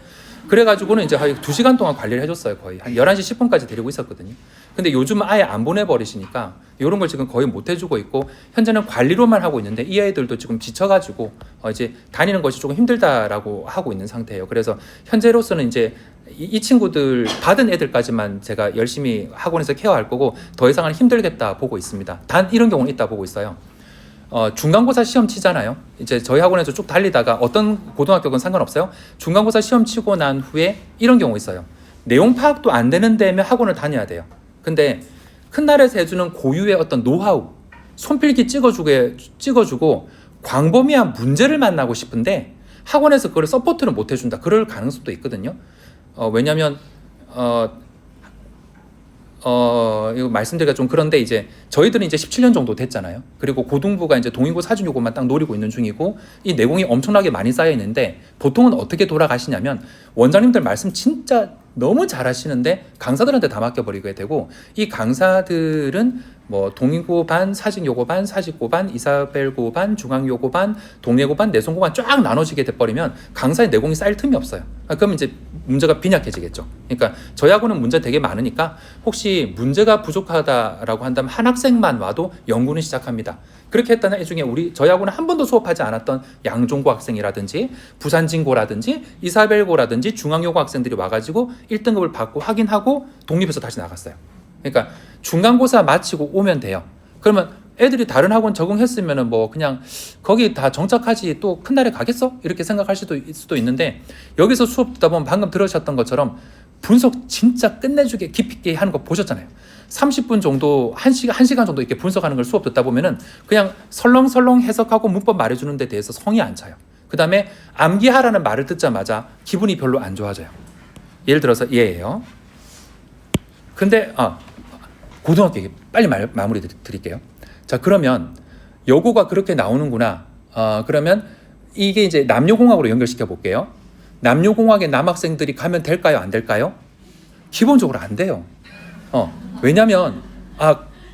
그래가지고는 이제 2시간 동안 관리를 해줬어요. 거의 한 11시 10분까지 데리고 있었거든요. 근데 요즘은 아예 안 보내버리시니까 이런 걸 지금 거의 못 해주고 있고 현재는 관리로만 하고 있는데 이 아이들도 지금 지쳐가지고 이제 다니는 것이 조금 힘들다라고 하고 있는 상태예요. 그래서 현재로서는 이제 이 친구들 받은 애들까지만 제가 열심히 학원에서 케어할 거고 더 이상은 힘들겠다 보고 있습니다. 단 이런 경우는 있다 보고 있어요. 중간고사 시험 치잖아요. 이제 저희 학원에서 쭉 달리다가 어떤 고등학교건 상관없어요. 중간고사 시험 치고 난 후에 이런 경우 있어요. 내용 파악도 안 되는 데면 학원을 다녀야 돼요. 근데 큰 나라에서 해주는 고유의 어떤 노하우, 손필기 찍어주고 광범위한 문제를 만나고 싶은데 학원에서 그걸 서포트를 못 해준다. 그럴 가능성도 있거든요. 왜냐면 이거 말씀드리기가 좀 그런데 이제 저희들은 이제 17년 정도 됐잖아요. 그리고 고등부가 이제 동인고 사준 요것만 딱 노리고 있는 중이고 이 내공이 엄청나게 많이 쌓여 있는데 보통은 어떻게 돌아가시냐면 원장님들 말씀 진짜 너무 잘하시는데 강사들한테 다 맡겨버리게 되고 이 강사들은 뭐 동인고 반, 사진요고 반, 사직고 반, 이사벨고 반, 중앙요고 반, 동예고 반, 내송고 반 쫙 나눠지게 돼버리면 강사의 내공이 쌓일 틈이 없어요. 그럼 이제 문제가 빈약해지겠죠. 그러니까 저희 학원은 문제 되게 많으니까 혹시 문제가 부족하다라고 한다면 한 학생만 와도 연구는 시작합니다. 그렇게 했다는 이 중에 저희 학원은 한 번도 수업하지 않았던 양종고 학생이라든지 부산진고라든지 이사벨고라든지 중앙요고 학생들이 와가지고 1등급을 받고 확인하고 독립해서 다시 나갔어요. 그러니까 중간고사 마치고 오면 돼요. 그러면 애들이 다른 학원 적응했으면은 뭐 그냥 거기 다 정착하지 또 큰 날에 가겠어? 이렇게 생각할 수도 있는데 여기서 수업 듣다 보면 방금 들으셨던 것처럼 분석 진짜 끝내주게 깊이 있게 하는 거 보셨잖아요. 30분 정도, 1시간 정도 이렇게 분석하는 걸 수업 듣다 보면은 그냥 설렁설렁 해석하고 문법 말해주는 데 대해서 성이 안 차요. 그 다음에 암기하라는 말을 듣자마자 기분이 별로 안 좋아져요. 예를 들어서 얘예요. 근데 고등학교 얘기 빨리 마무리 드릴게요. 자, 그러면 여고가 그렇게 나오는구나. 그러면 이게 이제 남녀공학으로 연결시켜 볼게요. 남녀공학에 남학생들이 가면 될까요? 안 될까요? 기본적으로 안 돼요. 왜냐면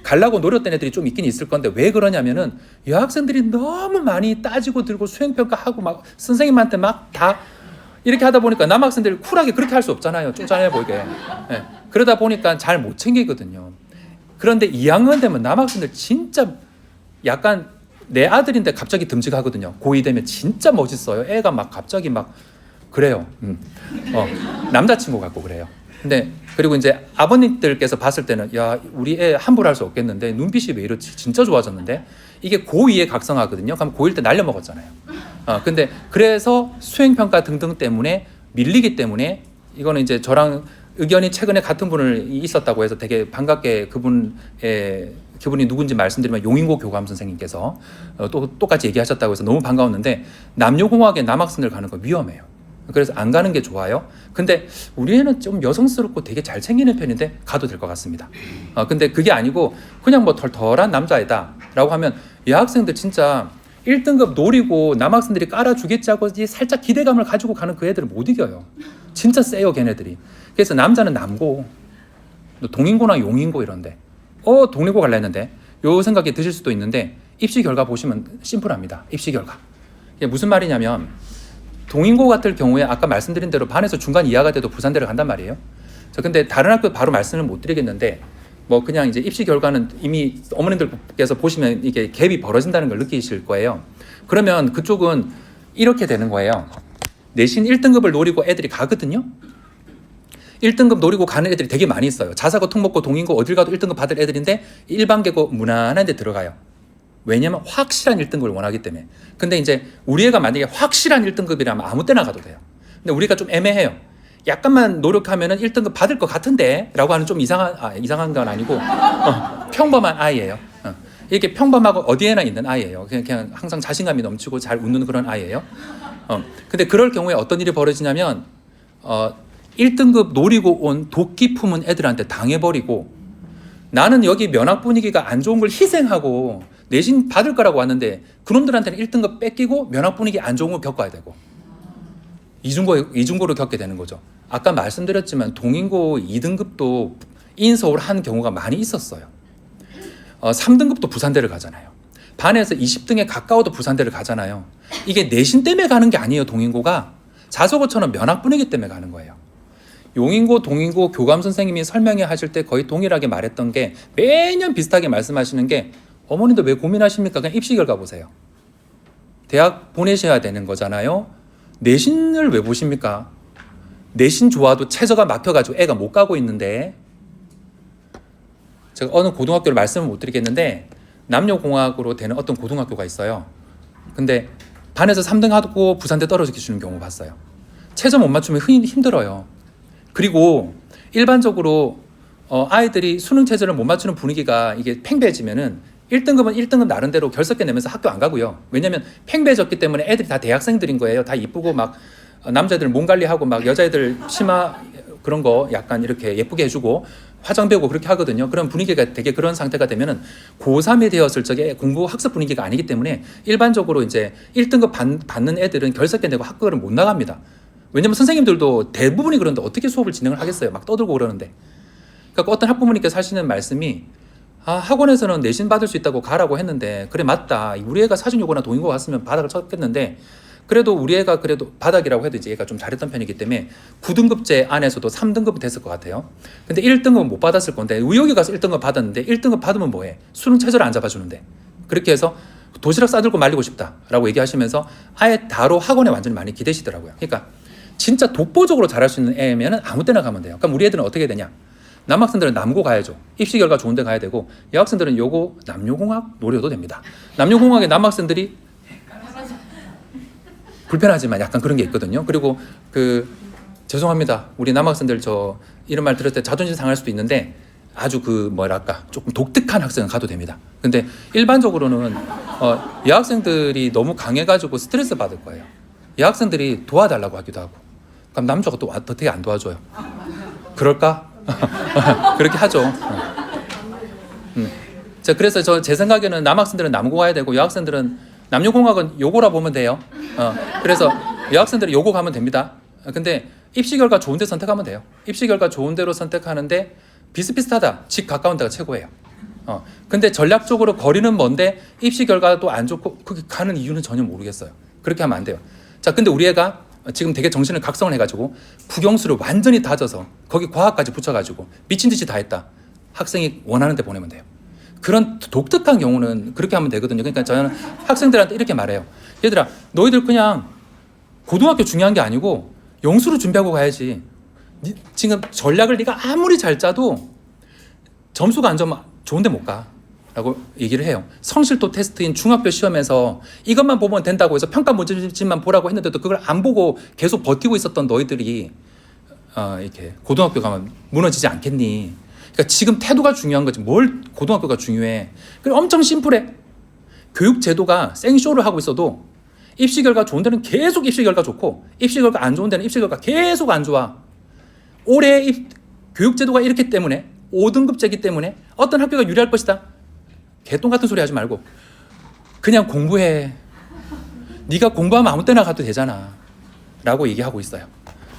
가려고 노렸던 애들이 좀 있긴 있을 건데 왜 그러냐면은 여학생들이 너무 많이 따지고 들고 수행평가하고 막 선생님한테 막 다 이렇게 하다 보니까 남학생들이 쿨하게 그렇게 할 수 없잖아요. 쪼잔해 보이게. 네. 그러다 보니까 잘 못 챙기거든요. 그런데 2학년 되면 남학생들 진짜 약간 내 아들인데 갑자기 듬직하거든요. 고2 되면 진짜 멋있어요. 애가 막 갑자기 막 그래요. 남자친구 같고 그래요. 근데 그리고 이제 아버님들께서 봤을 때는 야, 우리 애 함부로 할 수 없겠는데 눈빛이 왜 이렇지? 진짜 좋아졌는데 이게 고2에 각성하거든요. 그럼 고1 때 날려먹었잖아요. 근데 그래서 수행평가 등등 때문에 밀리기 때문에 이거는 이제 저랑 의견이 최근에 같은 분을 있었다고 해서 되게 반갑게 그분이 누군지 말씀드리면 용인고 교감 선생님께서 또 똑같이 얘기하셨다고 해서 너무 반가웠는데 남녀공학에 남학생들 가는 거 위험해요. 그래서 안 가는 게 좋아요. 근데 우리 애는 좀 여성스럽고 되게 잘 챙기는 편인데 가도 될 것 같습니다. 근데 그게 아니고 그냥 뭐 털털한 남자애다 라고 하면 여학생들 진짜 1등급 노리고 남학생들이 깔아주겠지 하고 살짝 기대감을 가지고 가는 그 애들을 못 이겨요. 진짜 세요 걔네들이. 그래서 남자는 남고 동인고나 용인고 이런데 동인고 갈라 했는데 요 생각이 드실 수도 있는데 입시 결과 보시면 심플합니다. 입시 결과. 이게 무슨 말이냐면 동인고 같을 경우에 아까 말씀드린 대로 반에서 중간 이하가 돼도 부산대를 간단 말이에요. 근데 다른 학교 바로 말씀을 못 드리겠는데 뭐 그냥 이제 입시 결과는 이미 어머님들께서 보시면 이게 갭이 벌어진다는 걸 느끼실 거예요. 그러면 그쪽은 이렇게 되는 거예요. 내신 1등급을 노리고 애들이 가거든요. 1등급 노리고 가는 애들이 되게 많이 있어요. 자사고, 특목고, 동인고 어딜 가도 1등급 받을 애들인데 일반계고 무난한 데 들어가요. 왜냐면 확실한 1등급을 원하기 때문에. 근데 이제 우리 애가 만약에 확실한 1등급이라면 아무 때나 가도 돼요. 근데 우리가 좀 애매해요. 약간만 노력하면은 1등급 받을 것 같은데 라고 하는 좀 이상한 건 아니고 평범한 아이예요. 이렇게 평범하고 어디에나 있는 아이예요. 그냥 항상 자신감이 넘치고 잘 웃는 그런 아이예요. 근데 그럴 경우에 어떤 일이 벌어지냐면 1등급 노리고 온 도끼 품은 애들한테 당해버리고 나는 여기 면학 분위기가 안 좋은 걸 희생하고 내신 받을 거라고 왔는데 그놈들한테는 1등급 뺏기고 면학 분위기 안 좋은 걸 겪어야 되고 이중고를 겪게 되는 거죠. 아까 말씀드렸지만 동인고 2등급도 인서울 한 경우가 많이 있었어요. 3등급도 부산대를 가잖아요. 반에서 20등에 가까워도 부산대를 가잖아요. 이게 내신 때문에 가는 게 아니에요. 동인고가 자소고처럼 면학 분위기 때문에 가는 거예요. 용인고, 동인고 교감 선생님이 설명회 하실 때 거의 동일하게 말했던 게 매년 비슷하게 말씀하시는 게 어머님도 왜 고민하십니까? 그냥 입시 결과 보세요. 대학 보내셔야 되는 거잖아요. 내신을 왜 보십니까? 내신 좋아도 최저가 막혀가지고 애가 못 가고 있는데 제가 어느 고등학교를 말씀을 못 드리겠는데 남녀공학으로 되는 어떤 고등학교가 있어요. 근데 반에서 3등 하고 부산대 떨어지게 주는 경우 봤어요. 최저 못 맞추면 힘들어요. 그리고 일반적으로 아이들이 수능 최저를 못 맞추는 분위기가 이게 팽배해지면은 1등급은 1등급 나름대로 결석계 내면서 학교 안 가고요. 왜냐면 팽배해졌기 때문에 애들이 다 대학생들인 거예요. 다 이쁘고 막 남자애들 몸 관리하고 막 여자애들 치마 그런 거 약간 이렇게 예쁘게 해주고 화장 배우고 그렇게 하거든요. 그런 분위기가 되게 그런 상태가 되면은 고3이 되었을 적에 공부 학습 분위기가 아니기 때문에 일반적으로 이제 1등급 받는 애들은 결석계 내고 학교를 못 나갑니다. 왜냐면 선생님들도 대부분이 그런데 어떻게 수업을 진행을 하겠어요. 막 떠들고 그러는데. 그러니까 어떤 학부모님께서 하시는 말씀이 학원에서는 내신 받을 수 있다고 가라고 했는데 그래 맞다. 우리 애가 사준요거나 동인고 갔으면 바닥을 쳤겠는데 그래도 우리 애가 그래도 바닥이라고 해도 이제 얘가 좀 잘했던 편이기 때문에 9등급제 안에서도 3등급은 됐을 것 같아요. 근데 1등급은 못 받았을 건데 의욕이 가서 1등급 받았는데 1등급 받으면 뭐해? 수능 최저를 안 잡아주는데. 그렇게 해서 도시락 싸들고 말리고 싶다라고 얘기하시면서 아예 다로 학원에 완전히 많이 기대시더라고요. 그러니까 진짜 독보적으로 잘할 수 있는 애면은 아무 때나 가면 돼요. 그럼 우리 애들은 어떻게 되냐? 남학생들은 남고 가야죠. 입시 결과 좋은 데 가야 되고 여학생들은 요거 남녀공학 노려도 됩니다. 남녀공학의 남학생들이 불편하지만 약간 그런 게 있거든요. 그리고 죄송합니다. 우리 남학생들 저 이런 말 들을 때 자존심 상할 수도 있는데 아주 그 뭐랄까 조금 독특한 학생은 가도 됩니다. 근데 일반적으로는 여학생들이 너무 강해가지고 스트레스 받을 거예요. 여학생들이 도와달라고 하기도 하고 그럼 남자가 또 어떻게 안 도와줘요? 그럴까? 그렇게 하죠. 자, 그래서 제 생각에는 남학생들은 남고 가야 되고 여학생들은 남녀공학은 요고라 보면 돼요. 그래서 여학생들은 요고 가면 됩니다. 근데 입시 결과 좋은 데 선택하면 돼요. 입시 결과 좋은 데로 선택하는데 비슷비슷하다. 집 가까운 데가 최고예요. 근데 전략적으로 거리는 먼데 입시 결과도 안 좋고 그게 가는 이유는 전혀 모르겠어요. 그렇게 하면 안 돼요. 자, 근데 우리 애가 지금 되게 정신을 각성을 해가지고 국영수를 완전히 다져서 거기 과학까지 붙여가지고 미친 듯이 다 했다. 학생이 원하는 데 보내면 돼요. 그런 독특한 경우는 그렇게 하면 되거든요. 그러니까 저는 학생들한테 이렇게 말해요. 얘들아, 너희들 그냥 고등학교 중요한 게 아니고 영수를 준비하고 가야지. 지금 전략을 네가 아무리 잘 짜도 점수가 안 좋으면 좋은 데 못 가. 라고 얘기를 해요. 성실도 테스트인 중학교 시험에서 이것만 보면 된다고 해서 평가 문제집만 보라고 했는데도 그걸 안 보고 계속 버티고 있었던 너희들이 이렇게 고등학교 가면 무너지지 않겠니? 그러니까 지금 태도가 중요한 거지 뭘 고등학교가 중요해. 그리고 엄청 심플해. 교육 제도가 생쇼를 하고 있어도 입시 결과 좋은 데는 계속 입시 결과 좋고 입시 결과 안 좋은 데는 입시 결과 계속 안 좋아. 올해 교육 제도가 이렇기 때문에 5등급제이기 때문에 어떤 학교가 유리할 것이다. 개똥 같은 소리 하지 말고 그냥 공부해. 네가 공부하면 아무 때나 가도 되잖아. 라고 얘기하고 있어요.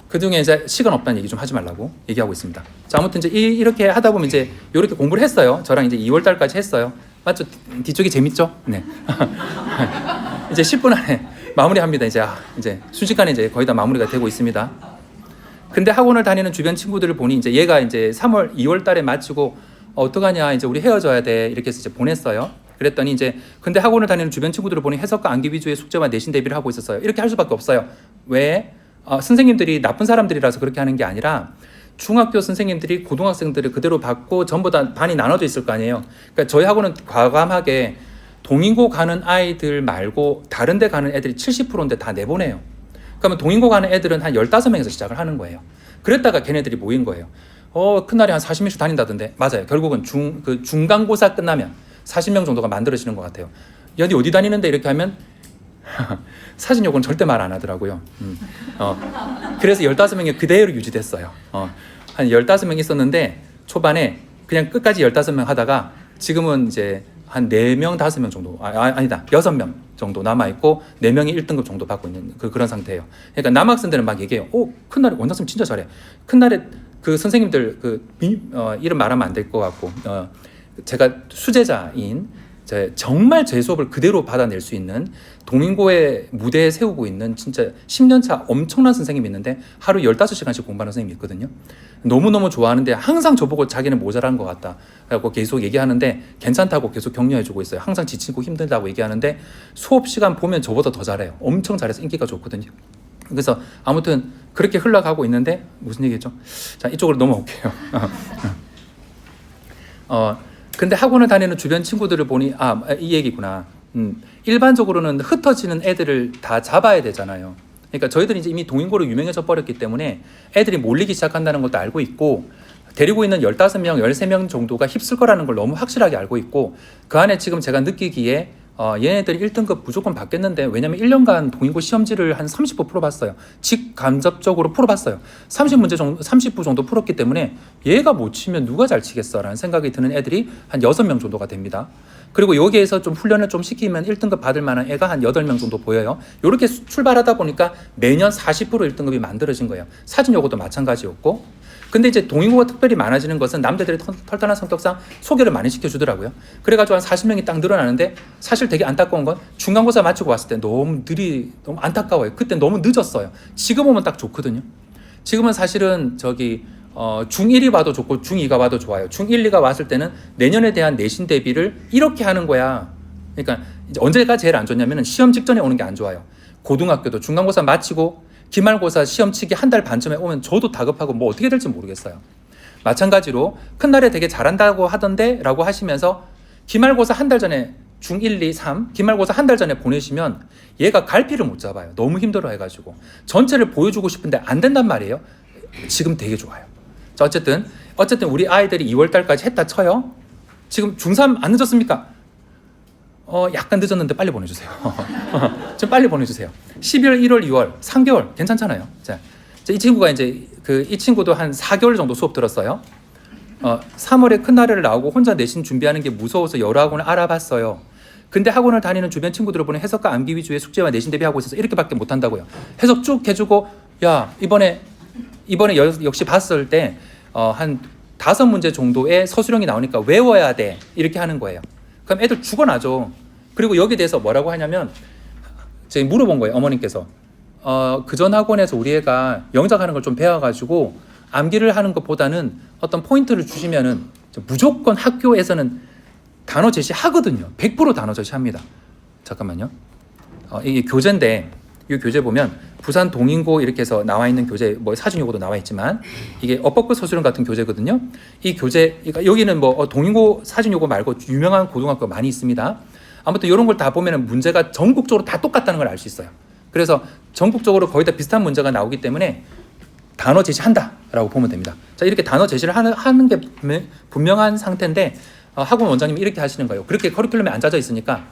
그중에 이제 시간 없다는 얘기 좀 하지 말라고 얘기하고 있습니다. 자, 아무튼 이제 이렇게 하다 보면 이제 이렇게 공부를 했어요. 저랑 이제 2월 달까지 했어요. 맞죠? 뒤쪽이 재밌죠? 네. 이제 10분 안에 마무리합니다. 이제 순식간에 이제 거의 다 마무리가 되고 있습니다. 근데 학원을 다니는 주변 친구들을 보니 이제 얘가 이제 2월 달에 마치고 어떡하냐, 이제 우리 헤어져야 돼. 이렇게 해서 이제 보냈어요. 그랬더니 이제 근데 학원을 다니는 주변 친구들을 보니 해석과 암기 위주의 숙제와 내신 대비를 하고 있었어요. 이렇게 할 수밖에 없어요. 왜? 선생님들이 나쁜 사람들이라서 그렇게 하는 게 아니라 중학교 선생님들이 고등학생들을 그대로 받고 전부 다 반이 나눠져 있을 거 아니에요. 그러니까 저희 학원은 과감하게 동인고 가는 아이들 말고 다른 데 가는 애들이 70%인데 다 내보내요. 그러면 동인고 가는 애들은 한 15명에서 시작을 하는 거예요. 그랬다가 걔네들이 모인 거예요. 큰날에 한 40명씩 다닌다던데. 맞아요. 결국은 중간고사 끝나면 40명 정도가 만들어지는 것 같아요. 여기 어디 다니는데 이렇게 하면 사진 요건 절대 말 안 하더라고요. 그래서 15명이 그대로 유지됐어요. 한 15명 있었는데 초반에 그냥 끝까지 15명 하다가 지금은 이제 한 4명, 5명 정도, 아니다, 6명 정도 남아있고 4명이 1등급 정도 받고 있는 그런 상태예요. 그러니까 남학생들은 막 얘기해요. 큰날에 원장쌤 진짜 잘해. 큰날에 그 선생님들 이름 말하면 안 될 것 같고 제가 수제자인 정말 제 수업을 그대로 받아낼 수 있는 동인고의 무대에 세우고 있는 진짜 10년차 엄청난 선생님이 있는데 하루 15시간씩 공부하는 선생님이 있거든요. 너무너무 좋아하는데 항상 저보고 자기는 모자란 것 같다 라고 계속 얘기하는데 괜찮다고 계속 격려해주고 있어요. 항상 지치고 힘들다고 얘기하는데 수업 시간 보면 저보다 더 잘해요. 엄청 잘해서 인기가 좋거든요. 그래서 아무튼 그렇게 흘러가고 있는데 무슨 얘기했죠? 자, 이쪽으로 넘어올게요. 근데 학원을 다니는 주변 친구들을 보니 이 얘기구나. 일반적으로는 흩어지는 애들을 다 잡아야 되잖아요. 그러니까 저희들이 이제 이미 동인고로 유명해져 버렸기 때문에 애들이 몰리기 시작한다는 것도 알고 있고 데리고 있는 15명, 13명 정도가 휩쓸 거라는 걸 너무 확실하게 알고 있고 그 안에 지금 제가 느끼기에 얘네들이 1등급 무조건 받겠는데 왜냐면 1년간 동인고 시험지를 한 30부 풀어봤어요. 직간접적으로 풀어봤어요. 30부 정도 풀었기 때문에 얘가 못 치면 누가 잘 치겠어라는 생각이 드는 애들이 한 6명 정도가 됩니다. 그리고 여기에서 좀 훈련을 좀 시키면 1등급 받을 만한 애가 한 8명 정도 보여요. 이렇게 출발하다 보니까 매년 40% 1등급이 만들어진 거예요. 사진 요거도 마찬가지였고 근데 이제 동인고가 특별히 많아지는 것은 남자들이 털털한 성격상 소개를 많이 시켜주더라고요. 그래가지고 한 40명이 딱 늘어나는데 사실 되게 안타까운 건 중간고사 마치고 왔을 때 너무 안타까워요. 그때 너무 늦었어요. 지금 오면 딱 좋거든요. 지금은 사실은 중1이 와도 좋고 중2가 와도 좋아요. 중1, 2가 왔을 때는 내년에 대한 내신 대비를 이렇게 하는 거야. 그러니까 이제 언제가 제일 안 좋냐면 시험 직전에 오는 게 안 좋아요. 고등학교도 중간고사 마치고 기말고사 시험 치기 한 달 반쯤에 오면 저도 다급하고 뭐 어떻게 될지 모르겠어요. 마찬가지로 큰날에 되게 잘한다고 하던데 라고 하시면서 기말고사 한 달 전에 중1, 2, 3 기말고사 한 달 전에 보내시면 얘가 갈피를 못 잡아요. 너무 힘들어 해가지고 전체를 보여주고 싶은데 안 된단 말이에요. 지금 되게 좋아요. 자, 어쨌든 우리 아이들이 2월 달까지 했다 쳐요. 지금 중3 안 늦었습니까? 약간 늦었는데 빨리 보내주세요. 좀 빨리 보내주세요. 12월, 1월, 2월, 3개월 괜찮잖아요. 자, 이 친구가 이제 이 친구도 한 4개월 정도 수업 들었어요. 3월에 큰 나래를 나오고 혼자 내신 준비하는 게 무서워서 여러 학원을 알아봤어요. 근데 학원을 다니는 주변 친구들을 보니 해석과 암기 위주의 숙제와 내신 대비하고 있어서 이렇게밖에 못한다고요. 해석 쭉 해주고 야 이번에 역시 봤을 때 한 5문제 정도의 서술형이 나오니까 외워야 돼 이렇게 하는 거예요. 그럼 애들 죽어나죠. 그리고 여기에 대해서 뭐라고 하냐면 제가 물어본 거예요. 어머님께서 그전 학원에서 우리 애가 영작하는 걸 좀 배워가지고 암기를 하는 것보다는 어떤 포인트를 주시면은 무조건 학교에서는 단어 제시하거든요. 100% 단어 제시합니다. 잠깐만요. 이게 교재인데 이 교재 보면 부산 동인고 이렇게 해서 나와 있는 교재 뭐 사진 요거도 나와 있지만 이게 엇법급 서술형 같은 교재거든요. 이 교재 그러니까 여기는 뭐 동인고 사진 요거 말고 유명한 고등학교 많이 있습니다. 아무튼 이런 걸 다 보면은 문제가 전국적으로 다 똑같다는 걸 알 수 있어요. 그래서 전국적으로 거의 다 비슷한 문제가 나오기 때문에 단어 제시한다라고 보면 됩니다. 자, 이렇게 단어 제시를 하는 게 분명한 상태인데 학원 원장님이 이렇게 하시는 거예요. 그렇게 커리큘럼에 안 짜져 있으니까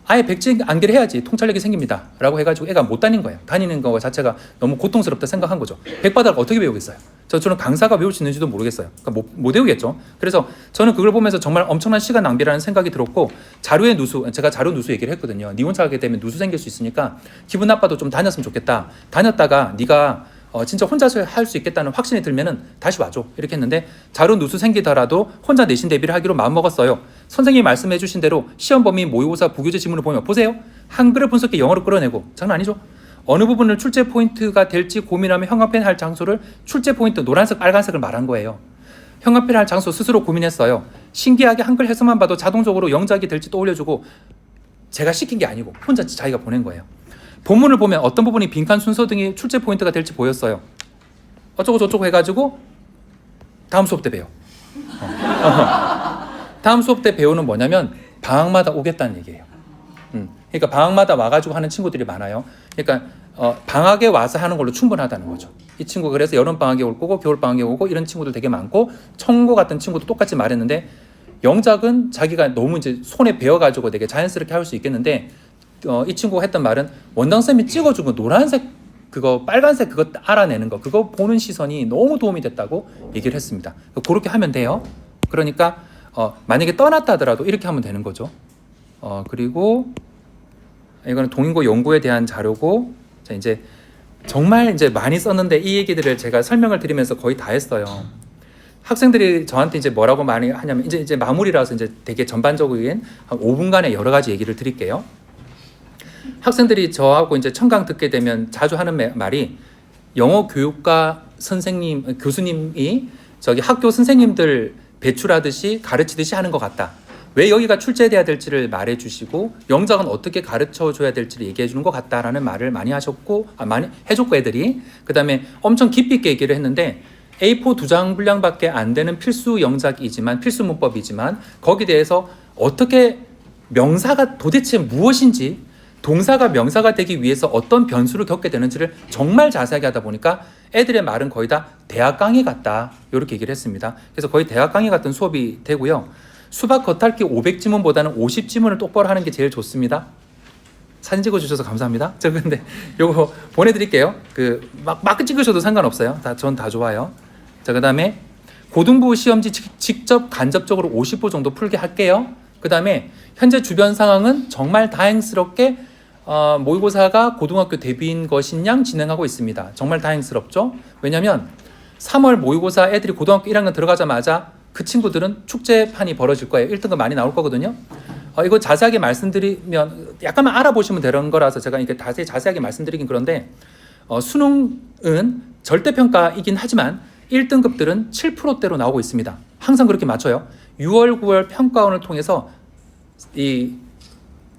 아예 백지 암기를 해야지 통찰력이 생깁니다 라고 해가지고 애가 못 다닌 거예요. 다니는 거 자체가 너무 고통스럽다 생각한 거죠. 백바닥을 어떻게 배우겠어요? 저는 강사가 배울 수 있는지도 모르겠어요. 그러니까 못 외우겠죠. 그래서 저는 그걸 보면서 정말 엄청난 시간 낭비라는 생각이 들었고 자료의 누수, 제가 자료 누수 얘기를 했거든요. 니 혼자 하게 되면 누수 생길 수 있으니까 기분 나빠도 좀 다녔으면 좋겠다. 다녔다가 네가 진짜 혼자서 할 수 있겠다는 확신이 들면은 다시 와줘 이렇게 했는데 자료 누수 생기더라도 혼자 내신 대비를 하기로 마음먹었어요. 선생님이 말씀해 주신 대로 시험 범위 모의고사 부교재 지문을 보면 보세요. 한글을 분석해 영어로 끌어내고 장난 아니죠. 어느 부분을 출제 포인트가 될지 고민하며 형광펜 할 장소를 출제 포인트 노란색 빨간색을 말한 거예요. 형광펜 할 장소 스스로 고민했어요. 신기하게 한글 해석만 봐도 자동적으로 영작이 될지 떠올려주고 제가 시킨 게 아니고 혼자 자기가 보낸 거예요. 본문을 보면 어떤 부분이 빈칸 순서 등이 출제 포인트가 될지 보였어요. 어쩌고 저쩌고 해가지고 다음 수업 때 배워. 다음 수업 때 배우는 뭐냐면 방학마다 오겠다는 얘기예요. 그러니까 방학마다 와가지고 하는 친구들이 많아요. 그러니까 방학에 와서 하는 걸로 충분하다는 거죠. 이 친구가 그래서 여름방학에 올 거고 겨울방학에 오고 이런 친구들 되게 많고 청고 같은 친구도 똑같이 말했는데 영작은 자기가 너무 이제 손에 배워가지고 되게 자연스럽게 할 수 있겠는데 이 친구가 했던 말은 원장쌤이 찍어준 거 노란색 그거 빨간색 그거 알아내는 거 그거 보는 시선이 너무 도움이 됐다고 얘기를 했습니다. 그렇게 하면 돼요. 그러니까 만약에 떠났다 하더라도 이렇게 하면 되는 거죠. 그리고 이거는 동인고 연구에 대한 자료고 자 이제 정말 이제 많이 썼는데 이 얘기들을 제가 설명을 드리면서 거의 다 했어요. 학생들이 저한테 이제 뭐라고 많이 하냐면 이제 마무리라서 이제 되게 전반적인 한 5분간의 여러 가지 얘기를 드릴게요. 학생들이 저하고 이제 청강 듣게 되면 자주 하는 말이 영어 교육과 선생님, 교수님이 저기 학교 선생님들 배출하듯이 가르치듯이 하는 것 같다. 왜 여기가 출제돼야 될지를 말해 주시고 영작은 어떻게 가르쳐 줘야 될지를 얘기해 주는 것 같다라는 말을 많이 하셨고 많이 해줬고 애들이 그다음에 엄청 깊이 있게 얘기를 했는데 A4 2장 분량밖에 안 되는 필수 영작이지만 필수 문법이지만 거기에 대해서 어떻게 명사가 도대체 무엇인지 동사가 명사가 되기 위해서 어떤 변수를 겪게 되는지를 정말 자세하게 하다 보니까 애들의 말은 거의 다 대학 강의 같다 이렇게 얘기를 했습니다. 그래서 거의 대학 강의 같은 수업이 되고요. 수박 겉핥기 500지문보다는 50지문을 똑바로 하는 게 제일 좋습니다. 사진 찍어주셔서 감사합니다. 저 근데 요거 보내드릴게요. 막 찍으셔도 상관없어요. 전 다 좋아요. 자, 그 다음에 고등부 시험지 직접 간접적으로 50부 정도 풀게 할게요. 그 다음에 현재 주변 상황은 정말 다행스럽게 모의고사가 고등학교 대비인 것인 양 진행하고 있습니다. 정말 다행스럽죠? 왜냐면 3월 모의고사 애들이 고등학교 1학년 들어가자마자 그 친구들은 축제판이 벌어질 거예요. 1등급 많이 나올 거거든요. 이거 자세하게 말씀드리면 약간만 알아보시면 되는 거라서 제가 이렇게 자세하게 말씀드리긴 그런데 수능은 절대평가이긴 하지만 1등급들은 7%대로 나오고 있습니다. 항상 그렇게 맞춰요. 6월, 9월 평가원을 통해서 이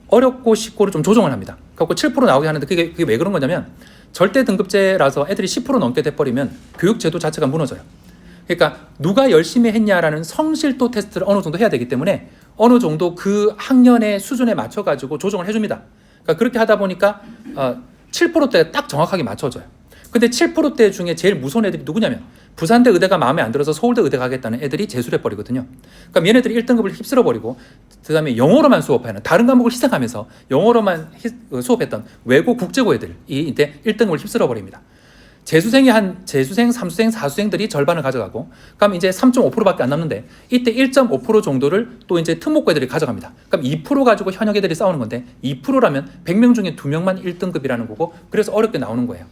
어렵고 쉽고를 좀 조정을 합니다. 그래서 7% 나오게 하는데 그게 왜 그런 거냐면 절대 등급제라서 애들이 10% 넘게 돼버리면 교육제도 자체가 무너져요. 그러니까 누가 열심히 했냐라는 성실도 테스트를 어느 정도 해야 되기 때문에 어느 정도 그 학년의 수준에 맞춰가지고 조정을 해줍니다. 그러니까 그렇게 하다 보니까 7%대가 딱 정확하게 맞춰져요. 근데 7%대 중에 제일 무서운 애들이 누구냐면 부산대 의대가 마음에 안 들어서 서울대 의대 가겠다는 애들이 재수를 해버리거든요. 그러니까 얘네들이 1등급을 휩쓸어버리고 그 다음에 영어로만 수업하는, 다른 과목을 희생하면서 영어로만 수업했던 외고 국제고 애들이 이때 1등급을 휩쓸어버립니다. 재수생, 삼수생, 사수생들이 절반을 가져가고, 그럼 이제 3.5%밖에 안 남는데, 이때 1.5% 정도를 또 이제 특목고 애들이 가져갑니다. 그럼 2% 가지고 현역 애들이 싸우는 건데, 2%라면 100명 중에 2명만 1등급이라는 거고, 그래서 어렵게 나오는 거예요.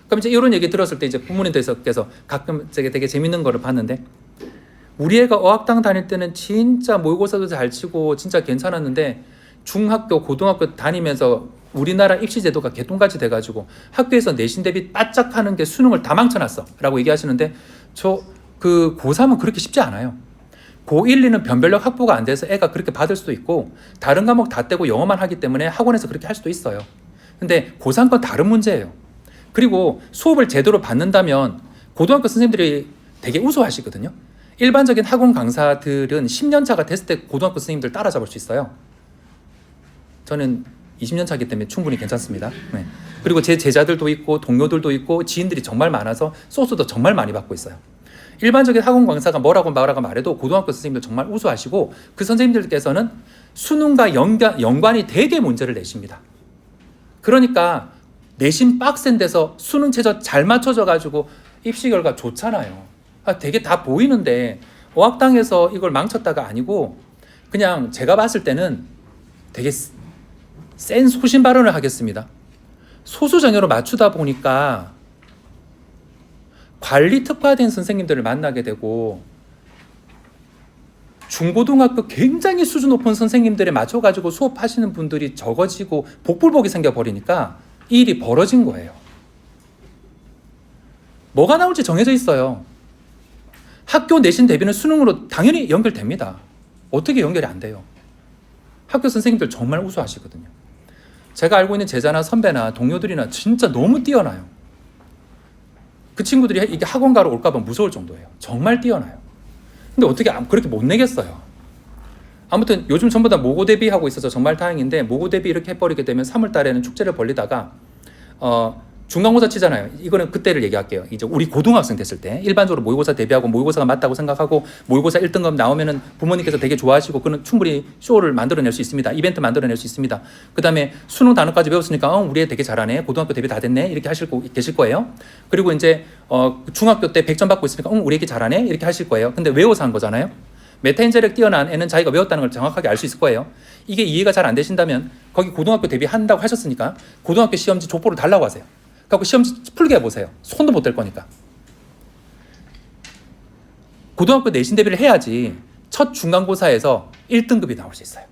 그럼 이제 이런 얘기 들었을 때 이제 부모님들께서 가끔 되게 재밌는 거를 봤는데, 우리 애가 어학당 다닐 때는 진짜 모의고사도 잘 치고 진짜 괜찮았는데, 중학교, 고등학교 다니면서 우리나라 입시 제도가 개똥같이 돼가지고 학교에서 내신 대비 바짝 하는 게 수능을 다 망쳐놨어 라고 얘기하시는데, 저 그 고3은 그렇게 쉽지 않아요. 고1, 2는 변별력 확보가 안 돼서 애가 그렇게 받을 수도 있고, 다른 과목 다 떼고 영어만 하기 때문에 학원에서 그렇게 할 수도 있어요. 근데 고3 건 다른 문제예요. 그리고 수업을 제대로 받는다면 고등학교 선생님들이 되게 우수하시거든요. 일반적인 학원 강사들은 10년 차가 됐을 때 고등학교 선생님들 따라잡을 수 있어요. 저는 20년 차이기 때문에 충분히 괜찮습니다. 네. 그리고 제 제자들도 있고 동료들도 있고 지인들이 정말 많아서 소스도 정말 많이 받고 있어요. 일반적인 학원 강사가 뭐라고 말해도 고등학교 선생님들 정말 우수하시고, 그 선생님들께서는 수능과 연관이 되게 문제를 내십니다. 그러니까 내신 빡센 데서 수능 최저 잘 맞춰져 가지고 입시 결과 좋잖아요. 되게 다 보이는데 어학당에서 이걸 망쳤다가 아니고, 그냥 제가 봤을 때는 되게 센 소신 발언을 하겠습니다. 소수 정예로 맞추다 보니까 관리 특화된 선생님들을 만나게 되고, 중고등학교 굉장히 수준 높은 선생님들에 맞춰가지고 수업하시는 분들이 적어지고 복불복이 생겨버리니까 이 일이 벌어진 거예요. 뭐가 나올지 정해져 있어요. 학교 내신 대비는 수능으로 당연히 연결됩니다. 어떻게 연결이 안 돼요? 학교 선생님들 정말 우수하시거든요. 제가 알고 있는 제자나 선배나 동료들이나 진짜 너무 뛰어나요. 그 친구들이 이게 학원 가러 올까 봐 무서울 정도예요. 정말 뛰어나요. 근데 어떻게 그렇게 못 내겠어요. 아무튼 요즘 전부 다 모고 대비하고 있어서 정말 다행인데, 모고 대비 이렇게 해버리게 되면 3월 달에는 축제를 벌리다가 중간고사 치잖아요. 이거는 그때를 얘기할게요. 이제 우리 고등학생 됐을 때 일반적으로 모의고사 대비하고 모의고사가 맞다고 생각하고 모의고사 1등급 나오면은 부모님께서 되게 좋아하시고, 그는 충분히 쇼를 만들어낼 수 있습니다. 이벤트 만들어낼 수 있습니다. 그 다음에 수능 단어까지 배웠으니까 우리 애 되게 잘하네, 고등학교 대비 다 됐네, 이렇게 계실 거예요. 그리고 이제 중학교 때 100점 받고 있으니까 우리 애기 잘하네, 이렇게 하실 거예요. 근데 외워서 한 거잖아요. 메타인지력 뛰어난 애는 자기가 외웠다는 걸 정확하게 알 수 있을 거예요. 이게 이해가 잘 안 되신다면 거기 고등학교 대비한다고 하셨으니까 고등학교 시험지 족보를 달라고 하세요. 그래서 시험지 풀게 해보세요. 손도 못 댈 거니까. 고등학교 내신 대비를 해야지 첫 중간고사에서 1등급이 나올 수 있어요.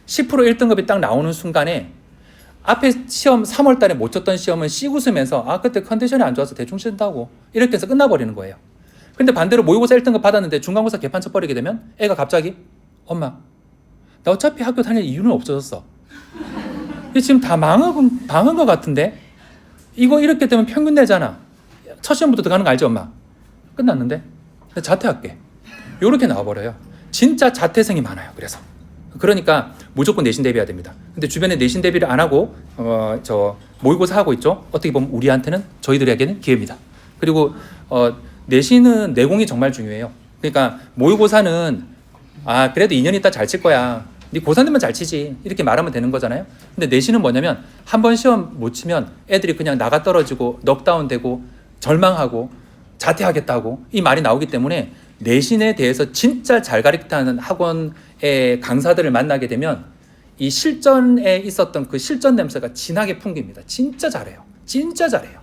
10% 1등급이 딱 나오는 순간에 앞에 시험 3월 달에 못 쳤던 시험은 씩 웃으면서 그때 컨디션이 안 좋아서 대충 친다고 이렇게 해서 끝나버리는 거예요. 근데 반대로 모의고사 1등급 받았는데 중간고사 개판 쳐버리게 되면 애가 갑자기 엄마, 나 어차피 학교 다닐 이유는 없어졌어. 지금 다 망한 것 같은데? 이거 이렇게 되면 평균 내잖아. 첫 시험부터 들어가는 거 알지 엄마? 끝났는데? 자퇴할게. 이렇게 나와버려요. 진짜 자퇴생이 많아요. 그러니까 무조건 내신 대비해야 됩니다. 근데 주변에 내신 대비를 안 하고 저 모의고사 하고 있죠. 어떻게 보면 우리한테는, 저희들에게는 기회입니다. 그리고 내신은 내공이 정말 중요해요. 그러니까 모의고사는 그래도 2년 있다 잘 칠 거야, 네 고3 되면 잘 치지, 이렇게 말하면 되는 거잖아요. 근데 내신은 뭐냐면 한 번 시험 못 치면 애들이 그냥 나가 떨어지고 넉다운 되고 절망하고 자퇴하겠다고 이 말이 나오기 때문에, 내신에 대해서 진짜 잘 가르치는 학원의 강사들을 만나게 되면 이 실전에 있었던 그 실전 냄새가 진하게 풍깁니다. 진짜 잘해요. 진짜 잘해요.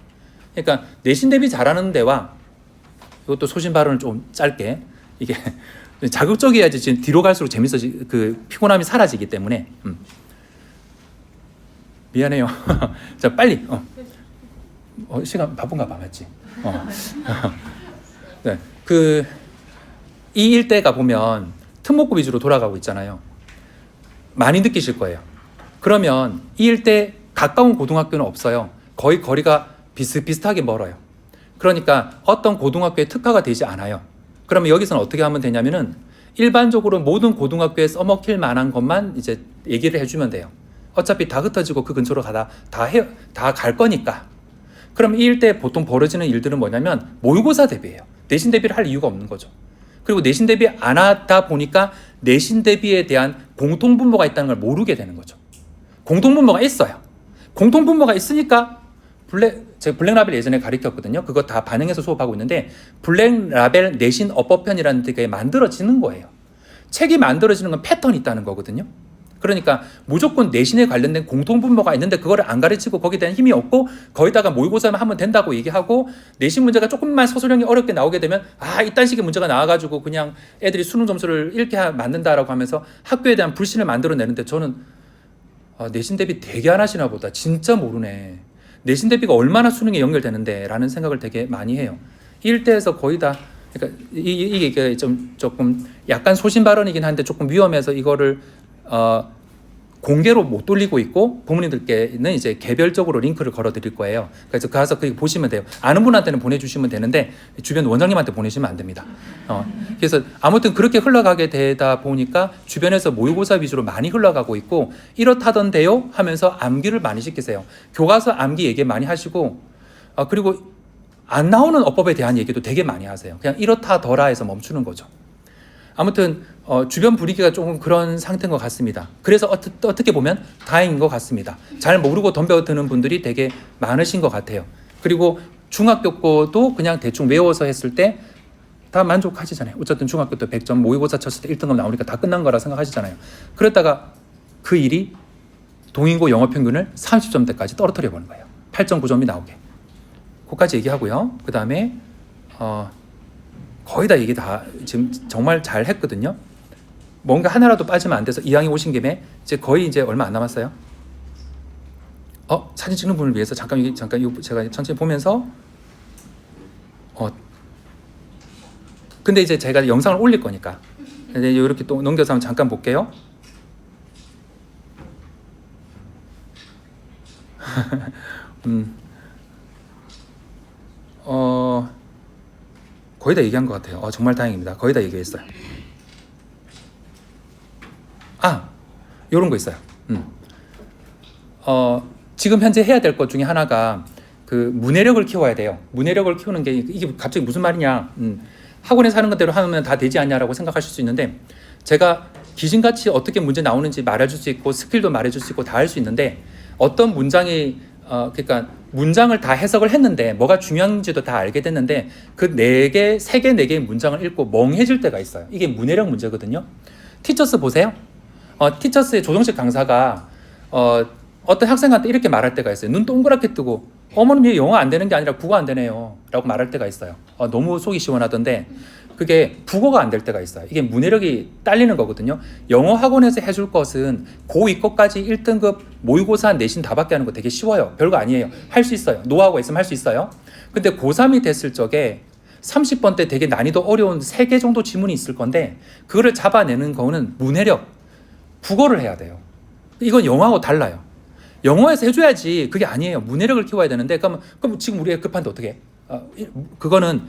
그러니까 내신 대비 잘하는 데와, 이것도 소신 발언을 좀 짧게, 이게 자극적이어야지 지금 뒤로 갈수록 그 피곤함이 사라지기 때문에. 미안해요. 자, 빨리. 시간 바쁜가 봐, 맞지? 네, 이 일대가 보면 특목고 위주로 돌아가고 있잖아요. 많이 느끼실 거예요. 그러면 이 일대 가까운 고등학교는 없어요. 거의 거리가 비슷비슷하게 멀어요. 그러니까 어떤 고등학교에 특화가 되지 않아요. 그러면 여기서는 어떻게 하면 되냐면은, 일반적으로 모든 고등학교에 써먹힐 만한 것만 이제 얘기를 해주면 돼요. 어차피 다 흩어지고 그 근처로 다 갈 거니까. 그럼 이 일대에 보통 벌어지는 일들은 뭐냐면 모의고사 대비예요. 내신 대비를 할 이유가 없는 거죠. 그리고 내신 대비 안 하다 보니까 내신 대비에 대한 공통분모가 있다는 걸 모르게 되는 거죠. 공통분모가 있어요. 공통분모가 있으니까 제가 블랙라벨 예전에 가르쳤거든요. 그거 다 반영해서 수업하고 있는데 블랙라벨 내신 어법편이라는 게 만들어지는 거예요. 책이 만들어지는 건 패턴이 있다는 거거든요. 그러니까 무조건 내신에 관련된 공통분모가 있는데 그거를 안 가르치고 거기에 대한 힘이 없고 거기다가 모의고사만 하면 된다고 얘기하고 내신 문제가 조금만 서술형이 어렵게 나오게 되면 이딴 식의 문제가 나와가지고 그냥 애들이 수능 점수를 이렇게 만든다라고 하면서 학교에 대한 불신을 만들어내는데 저는 내신 대비 되게 안 하시나 보다. 진짜 모르네. 내신 대비가 얼마나 수능에 연결되는데 라는 생각을 되게 많이 해요. 일대에서 거의 다 그러니까 이게 조금 약간 소신 발언이긴 한데 조금 위험해서 이거를 공개로 못 돌리고 있고 부모님들께는 이제 개별적으로 링크를 걸어 드릴 거예요. 그래서 가서 그거 보시면 돼요. 아는 분한테는 보내주시면 되는데 주변 원장님한테 보내시면 안 됩니다. 그래서 아무튼 그렇게 흘러가게 되다 보니까 주변에서 모의고사 위주로 많이 흘러가고 있고 이렇다던데요 하면서 암기를 많이 시키세요. 교과서 암기 얘기 많이 하시고 그리고 안 나오는 어법에 대한 얘기도 되게 많이 하세요. 그냥 이렇다더라 해서 멈추는 거죠. 아무튼 주변 분위기가 조금 그런 상태인 것 같습니다. 그래서 어떻게 보면 다행인 것 같습니다. 잘 모르고 덤벼드는 분들이 되게 많으신 것 같아요. 그리고 중학교 거도 그냥 대충 외워서 했을 때 다 만족하시잖아요. 어쨌든 중학교 때 100점 모의고사 쳤을 때 1등급 나오니까 다 끝난 거라 생각하시잖아요. 그랬다가 그 일이 동인고 영어 평균을 30점대까지 떨어뜨려 보는 거예요. 8.9점이 나오게. 그거까지 얘기하고요. 그 다음에 거의 다 얘기 다 지금 정말 잘 했거든요. 뭔가 하나라도 빠지면 안 돼서 이왕에 오신 김에 이제 거의 이제 얼마 안 남았어요. 사진 찍는 분을 위해서 잠깐 이거 제가 천천히 보면서 근데 이제 제가 영상을 올릴 거니까 이제 이렇게 또 넘겨서 한번 잠깐 볼게요. 거의 다 얘기한 것 같아요. 정말 다행입니다. 거의 다 얘기했어요. 요런 거 있어요. 지금 현재 해야 될 것 중에 하나가 그 문해력을 키워야 돼요. 문해력을 키우는 게 이게 갑자기 무슨 말이냐. 학원에서 하는 것대로 하면 다 되지 않냐라고 생각하실 수 있는데 제가 귀신같이 어떻게 문제 나오는지 말해줄 수 있고 스킬도 말해줄 수 있고 다 할 수 있는데 어떤 문장이 그러니까 문장을 다 해석을 했는데 뭐가 중요한지도 다 알게 됐는데 그 3개, 3개, 4개의 문장을 읽고 멍해질 때가 있어요. 이게 문해력 문제거든요. 티처스 보세요. 티처스의 조정식 강사가 어떤 학생한테 이렇게 말할 때가 있어요. 눈 동그랗게 뜨고 어머님 얘 영어 안 되는 게 아니라 국어 안 되네요 라고 말할 때가 있어요. 너무 속이 시원하던데 그게 국어가 안 될 때가 있어요. 이게 문해력이 딸리는 거거든요. 영어 학원에서 해줄 것은 고2 것까지 1등급 모의고사 내신 다 받게 하는 거 되게 쉬워요. 별거 아니에요. 할 수 있어요. 노하우가 있으면 할 수 있어요. 근데 고3이 됐을 적에 30번 때 되게 난이도 어려운 3개 정도 지문이 있을 건데 그거를 잡아내는 거는 문해력, 국어를 해야 돼요. 이건 영어하고 달라요. 영어에서 해줘야지 그게 아니에요. 문해력을 키워야 되는데 그럼 지금 우리가 급한데 어떻게 해? 그거는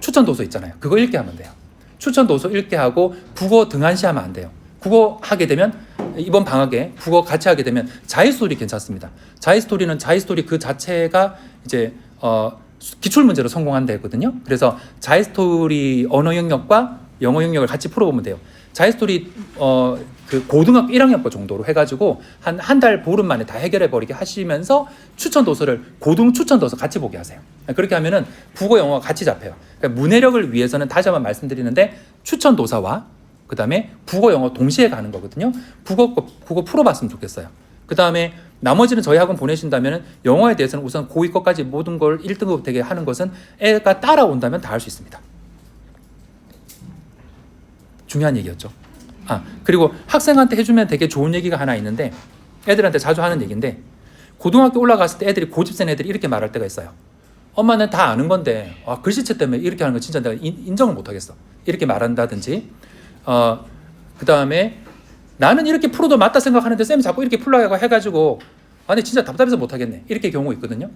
추천 도서 있잖아요. 그거 읽게 하면 돼요. 추천 도서 읽게 하고 국어 등한시하면 안 돼요. 국어 하게 되면 이번 방학에 국어 같이 하게 되면 자이스토리 괜찮습니다. 자이스토리 그 자체가 이제 기출 문제로 성공한다거든요. 그래서 자이스토리 언어 영역과 영어 영역을 같이 풀어보면 돼요. 자이스토리 그 고등학교 1학년 거 정도로 해가지고 한 달 보름 만에 다 해결해 버리게 하시면서 추천 도서를 고등 추천 도서 같이 보게 하세요. 그렇게 하면은 국어 영어가 같이 잡혀요. 그러니까 문해력을 위해서는 다시 한번 말씀드리는데 추천 도서와 그 다음에 국어 영어 동시에 가는 거거든요. 국어 풀어봤으면 좋겠어요. 그 다음에 나머지는 저희 학원 보내신다면 영어에 대해서는 우선 고2 것까지 모든 걸 1등급 되게 하는 것은 애가 따라온다면 다 할 수 있습니다. 중요한 얘기였죠. 그리고 학생한테 해주면 되게 좋은 얘기가 하나 있는데 애들한테 자주 하는 얘기인데 고등학교 올라갔을 때 애들이 고집센 애들이 이렇게 말할 때가 있어요. 엄마는 다 아는 건데 글씨체 때문에 이렇게 하는 거 진짜 내가 인정을 못하겠어. 이렇게 말한다든지 그 다음에 나는 이렇게 풀어도 맞다 생각하는데 쌤이 자꾸 이렇게 풀라고 해가지고 아니 진짜 답답해서 못하겠네. 이렇게 경우 있거든요.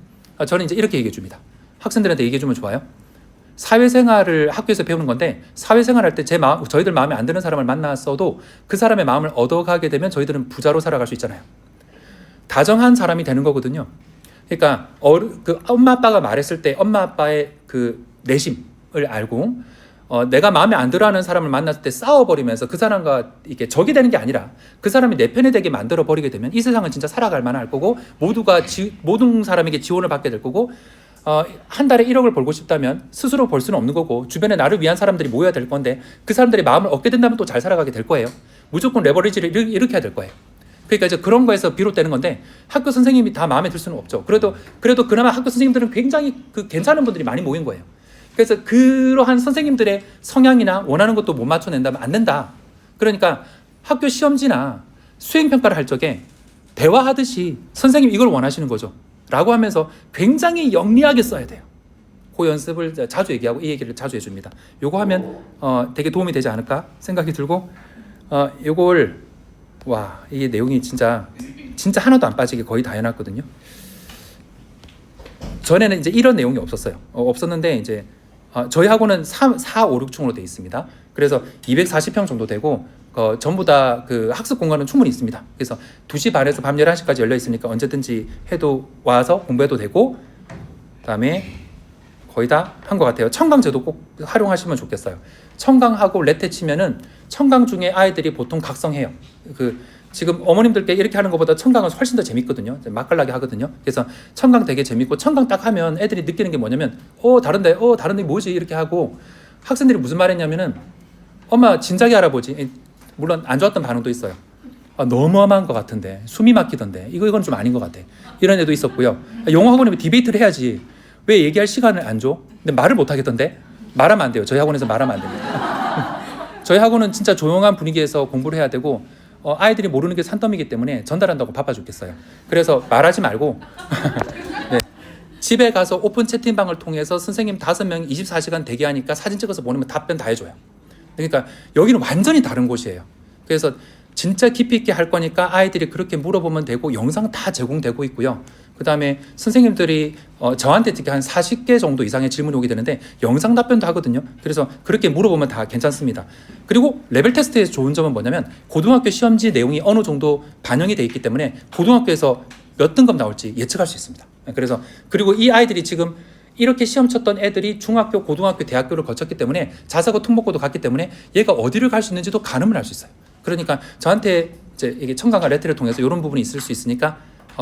저는 이제 이렇게 얘기해 줍니다. 학생들한테 얘기해 주면 좋아요. 사회생활을 학교에서 배우는 건데 사회생활할 때 저희들 마음에 안 드는 사람을 만났어도 그 사람의 마음을 얻어가게 되면 저희들은 부자로 살아갈 수 있잖아요. 다정한 사람이 되는 거거든요. 그러니까 그 엄마 아빠가 말했을 때 엄마 아빠의 그 내심을 알고 내가 마음에 안 들어하는 사람을 만났을 때 싸워버리면서 그 사람과 이게 적이 되는 게 아니라 그 사람이 내 편이 되게 만들어 버리게 되면 이 세상은 진짜 살아갈 만할 거고 모든 사람에게 지원을 받게 될 거고 한 달에 1억을 벌고 싶다면 스스로 벌 수는 없는 거고 주변에 나를 위한 사람들이 모여야 될 건데 그 사람들의 마음을 얻게 된다면 또 잘 살아가게 될 거예요. 무조건 레버리지를 일으켜야 될 거예요. 그러니까 이제 그런 거에서 비롯되는 건데 학교 선생님이 다 마음에 들 수는 없죠. 그래도 그나마 학교 선생님들은 굉장히 괜찮은 분들이 많이 모인 거예요. 그래서 그러한 선생님들의 성향이나 원하는 것도 못 맞춰낸다면 안 된다. 그러니까 학교 시험지나 수행평가를 할 적에 대화하듯이 선생님 이걸 원하시는 거죠 라고 하면서 굉장히 영리하게 써야 돼요. 그 연습을 자주 얘기하고 이 얘기를 자주 해줍니다. 요거 하면 되게 도움이 되지 않을까 생각이 들고 요걸 이게 내용이 진짜 하나도 안 빠지게 거의 다 해놨거든요. 전에는 이제 이런 내용이 없었어요. 없었는데 이제 저희 학원은 4, 5, 6층으로 되어 있습니다. 그래서 240평 정도 되고 전부 다 그 학습 공간은 충분히 있습니다. 그래서 2시 반에서 밤 11시까지 열려 있으니까 언제든지 해도 와서 공부해도 되고 그다음에 거의 다 한 것 같아요. 청강제도 꼭 활용하시면 좋겠어요. 청강하고 레테 치면은 청강 중에 아이들이 보통 각성해요. 지금 어머님들께 이렇게 하는 것보다 청강은 훨씬 더 재밌거든요. 맛깔나게 하거든요. 그래서 청강 되게 재밌고 청강 딱 하면 애들이 느끼는 게 뭐냐면 다른데 뭐지 이렇게 하고 학생들이 무슨 말 했냐면은 엄마 진작에 알아보지. 물론 안 좋았던 반응도 있어요. 너무 험한 것 같은데 숨이 막히던데 이건 좀 아닌 것 같아. 이런 애도 있었고요. 영어 학원이면 디베이트를 해야지 왜 얘기할 시간을 안 줘? 근데 말을 못 하겠던데 말하면 안 돼요. 저희 학원에서 말하면 안 됩니다. 저희 학원은 진짜 조용한 분위기에서 공부를 해야 되고 아이들이 모르는 게 산더미이기 때문에 전달한다고 바빠 죽겠어요. 그래서 말하지 말고 네. 집에 가서 오픈 채팅방을 통해서 선생님 5명 24시간 대기하니까 사진 찍어서 보내면 답변 다 해줘요. 그러니까 여기는 완전히 다른 곳이에요. 그래서 진짜 깊이 있게 할 거니까 아이들이 그렇게 물어보면 되고 영상 다 제공되고 있고요. 그 다음에 선생님들이 저한테 특히 한 40개 정도 이상의 질문이 오게 되는데 영상 답변도 하거든요. 그래서 그렇게 물어보면 다 괜찮습니다. 그리고 레벨 테스트의 좋은 점은 뭐냐면 고등학교 시험지 내용이 어느 정도 반영이 돼 있기 때문에 고등학교에서 몇 등급 나올지 예측할 수 있습니다. 그리고 이 아이들이 지금 이렇게 시험 쳤던 애들이 중학교, 고등학교, 대학교를 거쳤기 때문에 자사고 특목고도 갔기 때문에 얘가 어디를 갈 수 있는지도 가늠을 할 수 있어요. 그러니까 저한테 이제 이게 청강과 레트를 통해서 이런 부분이 있을 수 있으니까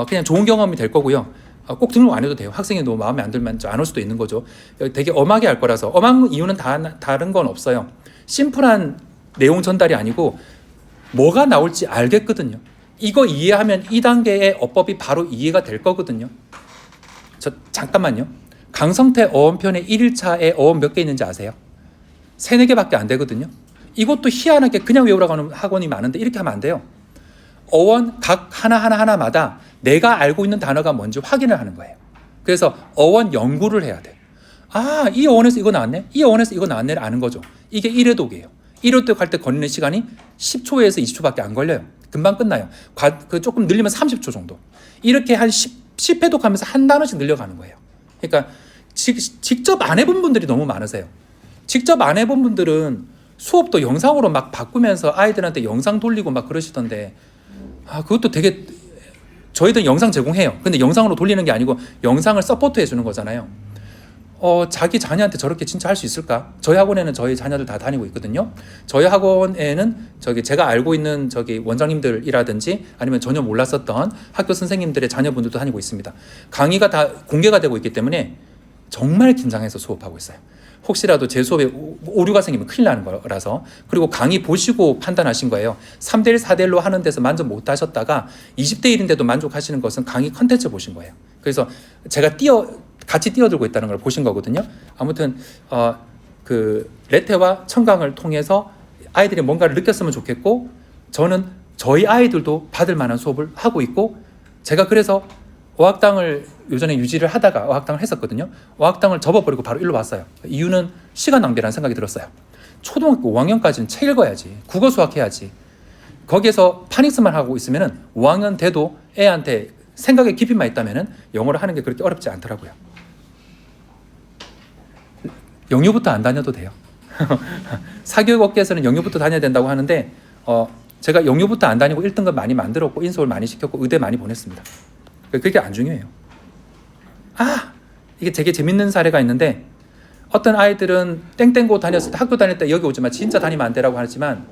그냥 좋은 경험이 될 거고요. 꼭 등록 안 해도 돼요. 학생이 너무 마음에 안 들면 안 올 수도 있는 거죠. 되게 엄하게 할 거라서 엄한 이유는 다른 건 없어요. 심플한 내용 전달이 아니고 뭐가 나올지 알겠거든요. 이거 이해하면 2단계의 어법이 바로 이해가 될 거거든요. 잠깐만요. 강성태 어원편의 1일차에 어원 몇 개 있는지 아세요? 3, 4개밖에 안 되거든요. 이것도 희한하게 그냥 외우라고 하는 학원이 많은데 이렇게 하면 안 돼요. 어원 각 하나마다 내가 알고 있는 단어가 뭔지 확인을 하는 거예요. 그래서 어원 연구를 해야 돼. 이 어원에서 이거 나왔네? 이 어원에서 이거 나왔네를 아는 거죠. 이게 1회독이에요. 1회독 할 때 걸리는 시간이 10초에서 20초밖에 안 걸려요. 금방 끝나요. 조금 늘리면 30초 정도. 이렇게 한 10회독 하면서 한 단어씩 늘려가는 거예요. 그러니까 직접 안 해본 분들이 너무 많으세요. 직접 안 해본 분들은 수업도 영상으로 막 바꾸면서 아이들한테 영상 돌리고 막 그러시던데 그것도 되게 저희들 영상 제공해요. 근데 영상으로 돌리는 게 아니고 영상을 서포트 해주는 거잖아요. 자기 자녀한테 저렇게 진짜 할 수 있을까? 저희 학원에는 저희 자녀들 다 다니고 있거든요. 저희 학원에는 제가 알고 있는 원장님들이라든지 아니면 전혀 몰랐었던 학교 선생님들의 자녀분들도 다니고 있습니다. 강의가 다 공개가 되고 있기 때문에 정말 긴장해서 수업하고 있어요. 혹시라도 제 수업에 오류가 생기면 큰일 나는 거라서. 그리고 강의 보시고 판단하신 거예요. 3대1, 4대1로 하는 데서 만족 못 하셨다가 20대1인데도 만족하시는 것은 강의 컨텐츠 보신 거예요. 그래서 제가 같이 뛰어들고 있다는 걸 보신 거거든요. 아무튼 그 레테와 청강을 통해서 아이들이 뭔가를 느꼈으면 좋겠고 저는 저희 아이들도 받을 만한 수업을 하고 있고 제가 그래서 어학당을 요전에 유지를 하다가 어학당을 했었거든요. 어학당을 접어버리고 바로 일로 왔어요. 이유는 시간 낭비라는 생각이 들었어요. 초등학교 5학년까지는 책 읽어야지. 국어 수학 해야지. 거기에서 파닉스만 하고 있으면은 5학년 돼도 애한테 생각의 깊이만 있다면은 영어를 하는 게 그렇게 어렵지 않더라고요. 영유부터 안 다녀도 돼요. 사교육 업계에서는 영유부터 다녀야 된다고 하는데 제가 영유부터 안 다니고 1등급 많이 만들었고 인솔 많이 시켰고 의대 많이 보냈습니다. 그게 안 중요해요. 이게 되게 재밌는 사례가 있는데 어떤 아이들은 땡땡고 다녔을 때 학교 다닐 때 여기 오지 마 진짜 다니면 안 되라고 하지만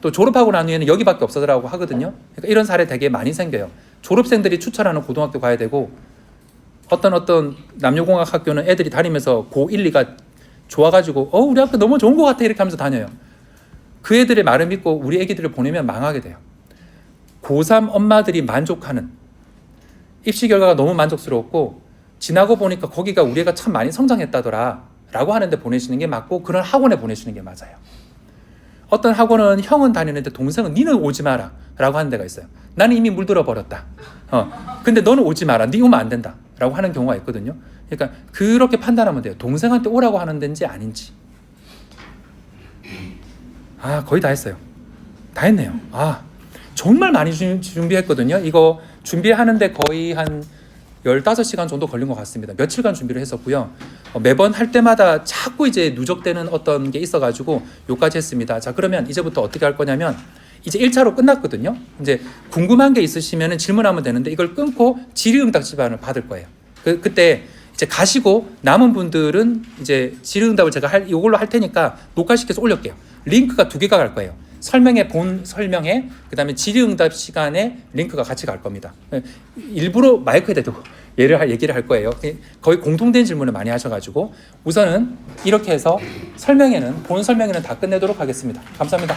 또 졸업하고 난 후에는 여기밖에 없어라고 하거든요. 그러니까 이런 사례 되게 많이 생겨요. 졸업생들이 추천하는 고등학교 가야 되고 어떤 남녀공학 학교는 애들이 다니면서 고1, 2가 좋아가지고 우리 학교 너무 좋은 것 같아 이렇게 하면서 다녀요. 그 애들의 말을 믿고 우리 애기들을 보내면 망하게 돼요. 고3 엄마들이 만족하는 입시 결과가 너무 만족스러웠고 지나고 보니까 거기가 우리 애가 참 많이 성장했다더라 라고 하는데 보내시는 게 맞고 그런 학원에 보내시는 게 맞아요. 어떤 학원은 형은 다니는데 동생은 니는 오지 마라 라고 하는 데가 있어요. 나는 이미 물들어 버렸다. 근데 너는 오지 마라. 니 오면 안 된다 라고 하는 경우가 있거든요. 그러니까 그렇게 판단하면 돼요. 동생한테 오라고 하는 데인지 아닌지. 거의 다 했어요. 다 했네요. 정말 많이 준비했거든요. 이거 준비하는데 거의 한 15시간 정도 걸린 것 같습니다. 며칠간 준비를 했었고요. 매번 할 때마다 자꾸 이제 누적되는 어떤 게 있어가지고 요까지 했습니다. 자, 그러면 이제부터 어떻게 할 거냐면 이제 1차로 끝났거든요. 이제 궁금한 게 있으시면 질문하면 되는데 이걸 끊고 질의응답 시간을 받을 거예요. 그때 이제 가시고 남은 분들은 이제 질의응답을 제가 이걸로 할 테니까 녹화시켜서 올릴게요. 링크가 2개가 갈 거예요. 본 설명에 그다음에 질의응답 시간에 링크가 같이 갈 겁니다. 일부러 마이크에다 대고 얘기를 할 거예요. 거의 공통된 질문을 많이 하셔가지고 우선은 이렇게 해서 본 설명회는 다 끝내도록 하겠습니다. 감사합니다.